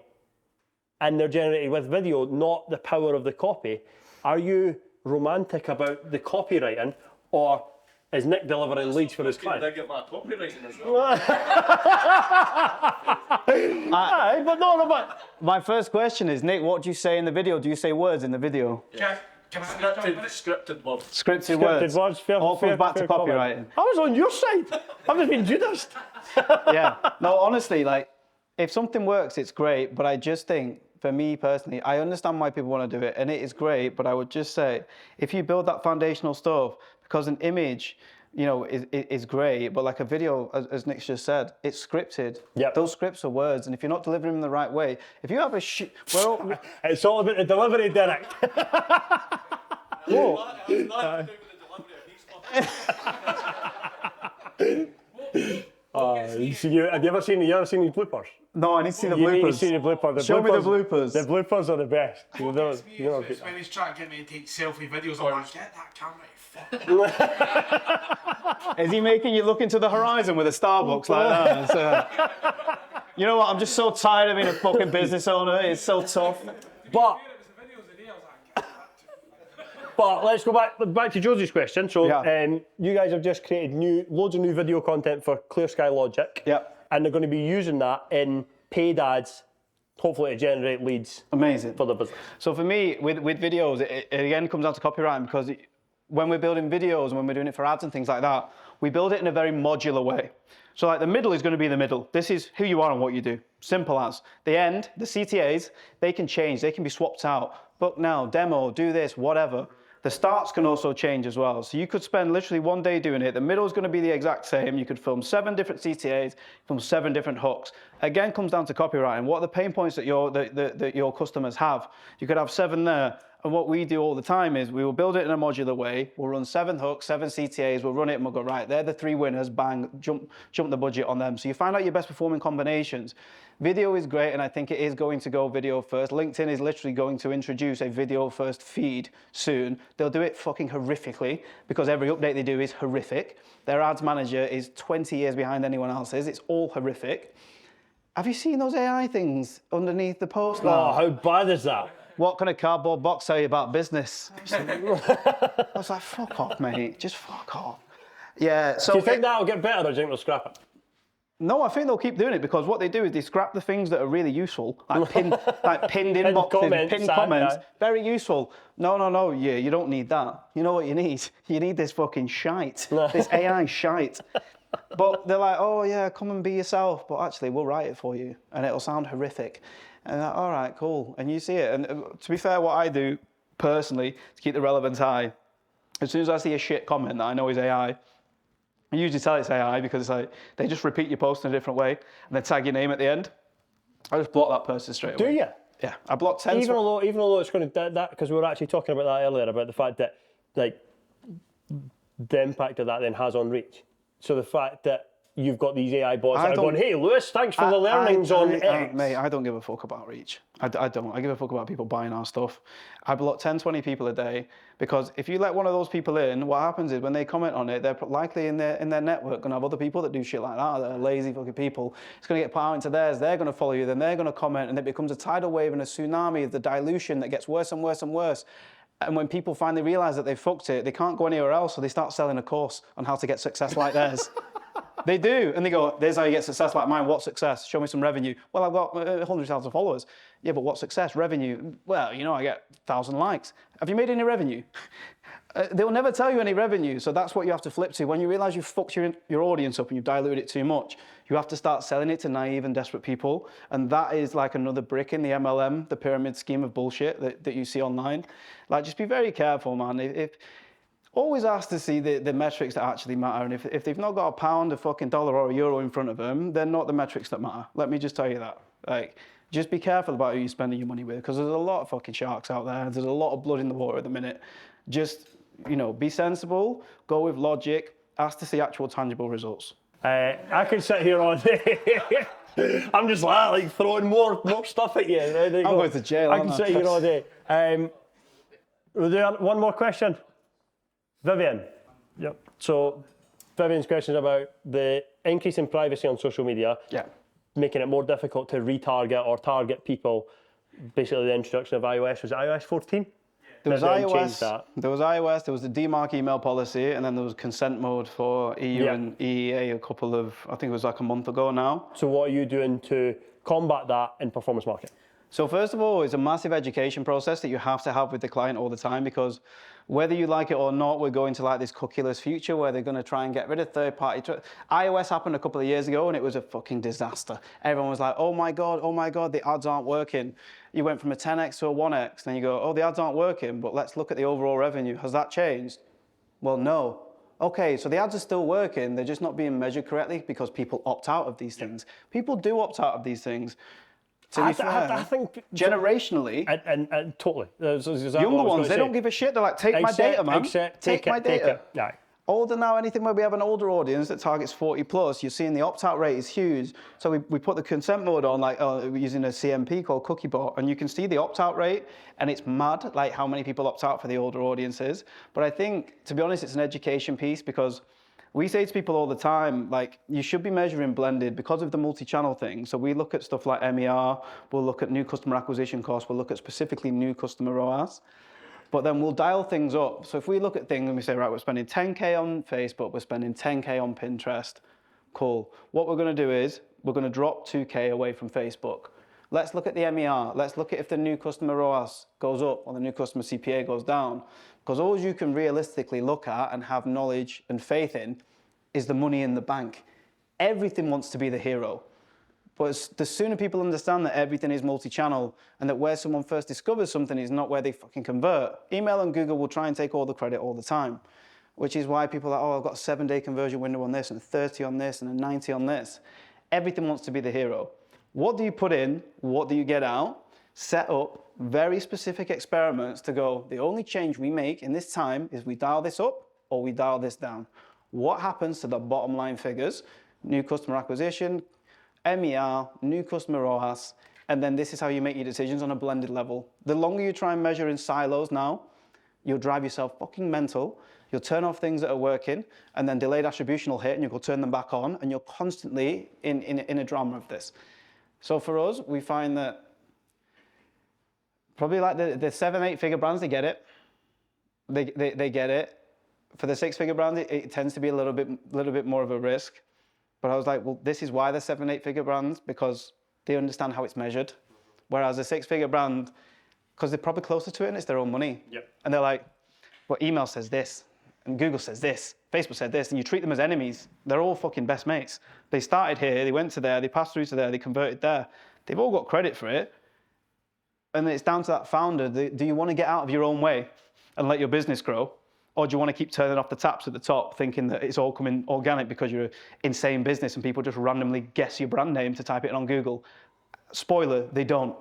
and they're generated with video, not the power of the copy, are you romantic about the copywriting, or is Nick delivering leads for his client? I get my copywriting as well. But my first question is, Nick, what do you say in the video? Do you say words in the video? Yeah. Scripted words. Scripted words. All comes back to copywriting. I was on your side. I've just been Judas. Yeah. No, honestly, like, if something works, it's great. But I just think, for me personally, I understand why people want to do it, and it is great. But I would just say, if you build that foundational stuff, because an image, you know, is great, but like a video, as Nick's just said, it's scripted. Yep. Those scripts are words, and if you're not delivering them the right way, if you have a it's all about the delivery, Derek. Whoa. It has nothing to do with the delivery of these Have you ever seen these bloopers? No, I need to see the You need to bloopers. see the blooper. Show me the bloopers. The bloopers are the best. It's when he's trying to get me to take selfie videos. I'm like, get that camera, you fuck. Is he making you look into the horizon with a Starbucks like that? You know what? I'm just so tired of being a fucking business owner. It's so tough. But let's go back to Josie's question. So you guys have just created loads of new video content for Clear Sky Logic. Yep. And they're going to be using that in paid ads, hopefully to generate leads. Amazing. For the business. So for me, with videos, it again comes down to copywriting, because when we're building videos and when we're doing it for ads and things like that, we build it in a very modular way. So like the middle is going to be the middle. This is who you are and what you do. Simple as. The end, the CTAs, they can change. They can be swapped out. Book now, demo, do this, whatever. The starts can also change as well. So you could spend literally one day doing it. The middle is going to be the exact same. You could film 7 different CTAs, film 7 different hooks. Again, comes down to copywriting. What are the pain points that your customers have? You could have 7 there. And what we do all the time is we will build it in a modular way. We'll run 7 hooks, 7 CTAs. We'll run it and we'll go, right, they're the 3 winners. Bang, jump the budget on them. So you find out your best performing combinations. Video is great, and I think it is going to go video first. LinkedIn is literally going to introduce a video first feed soon. They'll do it fucking horrifically, because every update they do is horrific. Their ads manager is 20 years behind anyone else's. It's all horrific. Have you seen those AI things underneath the post now? Oh, how bad is that? What can a cardboard box tell you about business? I was like, fuck off, mate. Just fuck off. Yeah. So do you think that'll get better, or do you think they'll scrap it? No, I think they'll keep doing it, because what they do is they scrap the things that are really useful, like pinned inboxes, pinned comments, very useful. No, yeah, you don't need that. You know what you need? You need this fucking shite, this AI shite. But they're like, oh yeah, come and be yourself, but actually we'll write it for you, and it'll sound horrific. And like, all right, cool, and you see it. And to be fair, what I do personally to keep the relevance high, as soon as I see a shit comment that I know is AI, I usually tell it's AI, because it's like they just repeat your post in a different way and then tag your name at the end. I just block that person straight away. Do you? Yeah, I block 10. Even although it's going to that, because we were actually talking about that earlier, about the fact that like the impact that then has on reach. So the fact that you've got these AI bots that are going, hey, Lewis, thanks for the learnings on X. Mate, I don't give a fuck about reach. I don't. I give a fuck about people buying our stuff. I block 10, 20 people a day, because if you let one of those people in, what happens is when they comment on it, they're likely in their network going to have other people that do shit like that are lazy fucking people. It's going to get put out into theirs. They're going to follow you. Then they're going to comment, and it becomes a tidal wave and a tsunami of the dilution that gets worse and worse and worse. And when people finally realize that they've fucked it, they can't go anywhere else, so they start selling a course on how to get success like theirs. They do, and they go, there's how you get success like mine. What success? Show me some revenue. Well, I've got 100,000 followers. Yeah, but what success? Revenue? Well, you know, I get 1,000 likes. Have you made any revenue? They'll never tell you any revenue, so that's what you have to flip to. When you realize you've fucked your audience up and you've diluted it too much, you have to start selling it to naive and desperate people, and that is like another brick in the MLM, the pyramid scheme of bullshit that you see online. Like, just be very careful, man. Always ask to see the metrics that actually matter, and if they've not got a pound, a fucking dollar, or a euro in front of them, they're not the metrics that matter. Let me just tell you that. Like, just be careful about who you're spending your money with, because there's a lot of fucking sharks out there. There's a lot of blood in the water at the minute. Just, be sensible, go with logic, ask to see actual tangible results. I could sit here all day. I'm just like throwing more stuff at you. I'm going to jail. I can sit here all day. Was there one more question? Vivian. Yep. So Vivian's question is about the increase in privacy on social media. Yeah. Making it more difficult to retarget or target people. Basically, the introduction of iOS. Was it iOS 14? There was iOS, there was the DMARC email policy, and then there was consent mode for EU and EEA I think it was like a month ago now. So what are you doing to combat that in performance marketing? So first of all, it's a massive education process that you have to have with the client all the time, because whether you like it or not, we're going to like this cookieless future where they're going to try and get rid of third-party. iOS happened a couple of years ago, and it was a fucking disaster. Everyone was like, oh my God, the ads aren't working. You went from a 10x to a 1x, then you go, oh, the ads aren't working, but let's look at the overall revenue. Has that changed? Well, no. Okay, so the ads are still working, they're just not being measured correctly because people opt out of these things. People do opt out of these things. To be fair, I think generationally, and totally. Younger ones, they don't give a shit. They're like, take my data, man. Take my data. Yeah. Older now, anything where we have an older audience that targets 40 plus, you're seeing the opt-out rate is huge. So we put the consent mode on, like we're using a CMP called Cookiebot, and you can see the opt-out rate, and it's mad, like how many people opt out for the older audiences. But I think, to be honest, it's an education piece, because we say to people all the time, like, you should be measuring blended because of the multi-channel thing. So we look at stuff like MER, we'll look at new customer acquisition costs, we'll look at specifically new customer ROAS. But then we'll dial things up. So if we look at things and we say, right, we're spending 10K on Facebook, we're spending 10K on Pinterest, cool. What we're gonna do is, we're gonna drop 2K away from Facebook. Let's look at the MER. Let's look at if the new customer ROAS goes up or the new customer CPA goes down. Because all you can realistically look at and have knowledge and faith in is the money in the bank. Everything wants to be the hero. But the sooner people understand that everything is multi-channel and that where someone first discovers something is not where they fucking convert, email and Google will try and take all the credit all the time, which is why people are like, oh, I've got a 7-day conversion window on this and a 30 on this and a 90 on this. Everything wants to be the hero. What do you put in? What do you get out? Set up very specific experiments to go, the only change we make in this time is we dial this up or we dial this down. What happens to the bottom line figures? New customer acquisition, MER, new customer ROAS, and then this is how you make your decisions on a blended level. The longer you try and measure in silos now, you'll drive yourself fucking mental. You'll turn off things that are working, and then delayed attribution will hit, and you'll turn them back on, and you're constantly in a drama of this. So for us, we find that probably like the 7-8 figure brands, they get it. They get it. For the 6-figure brands, it tends to be a little bit more of a risk. But I was like, well, this is why they're 7-8 figure brands, because they understand how it's measured. Whereas a 6-figure brand, because they're probably closer to it and it's their own money. Yep. And they're like, well, email says this, and Google says this, Facebook said this, and you treat them as enemies. They're all fucking best mates. They started here, they went to there, they passed through to there, they converted there. They've all got credit for it. And it's down to that founder. Do you want to get out of your own way and let your business grow? Or do you want to keep turning off the taps at the top, thinking that it's all coming organic because you're an insane business and people just randomly guess your brand name to type it in on Google? Spoiler, they don't.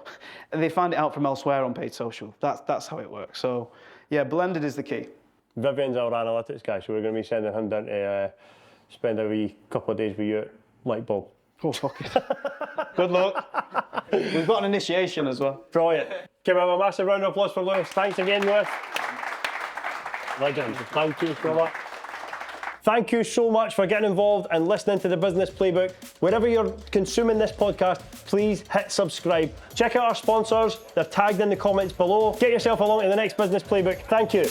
And they find it out from elsewhere on paid social. That's how it works. So yeah, blended is the key. Vivian's our analytics guy, so we're going to be sending him down to spend a wee couple of days with you at Lightbulb. Oh, fuck it. Good luck. We've got an initiation as well. Brilliant. Give him a massive round of applause for Lewis. Thanks again, Lewis. Legend. Thank you so much. Thank you so much for getting involved and listening to the Business Playbook. Wherever you're consuming this podcast, please hit subscribe. Check out our sponsors. They're tagged in the comments below. Get yourself along to the next Business Playbook. Thank you.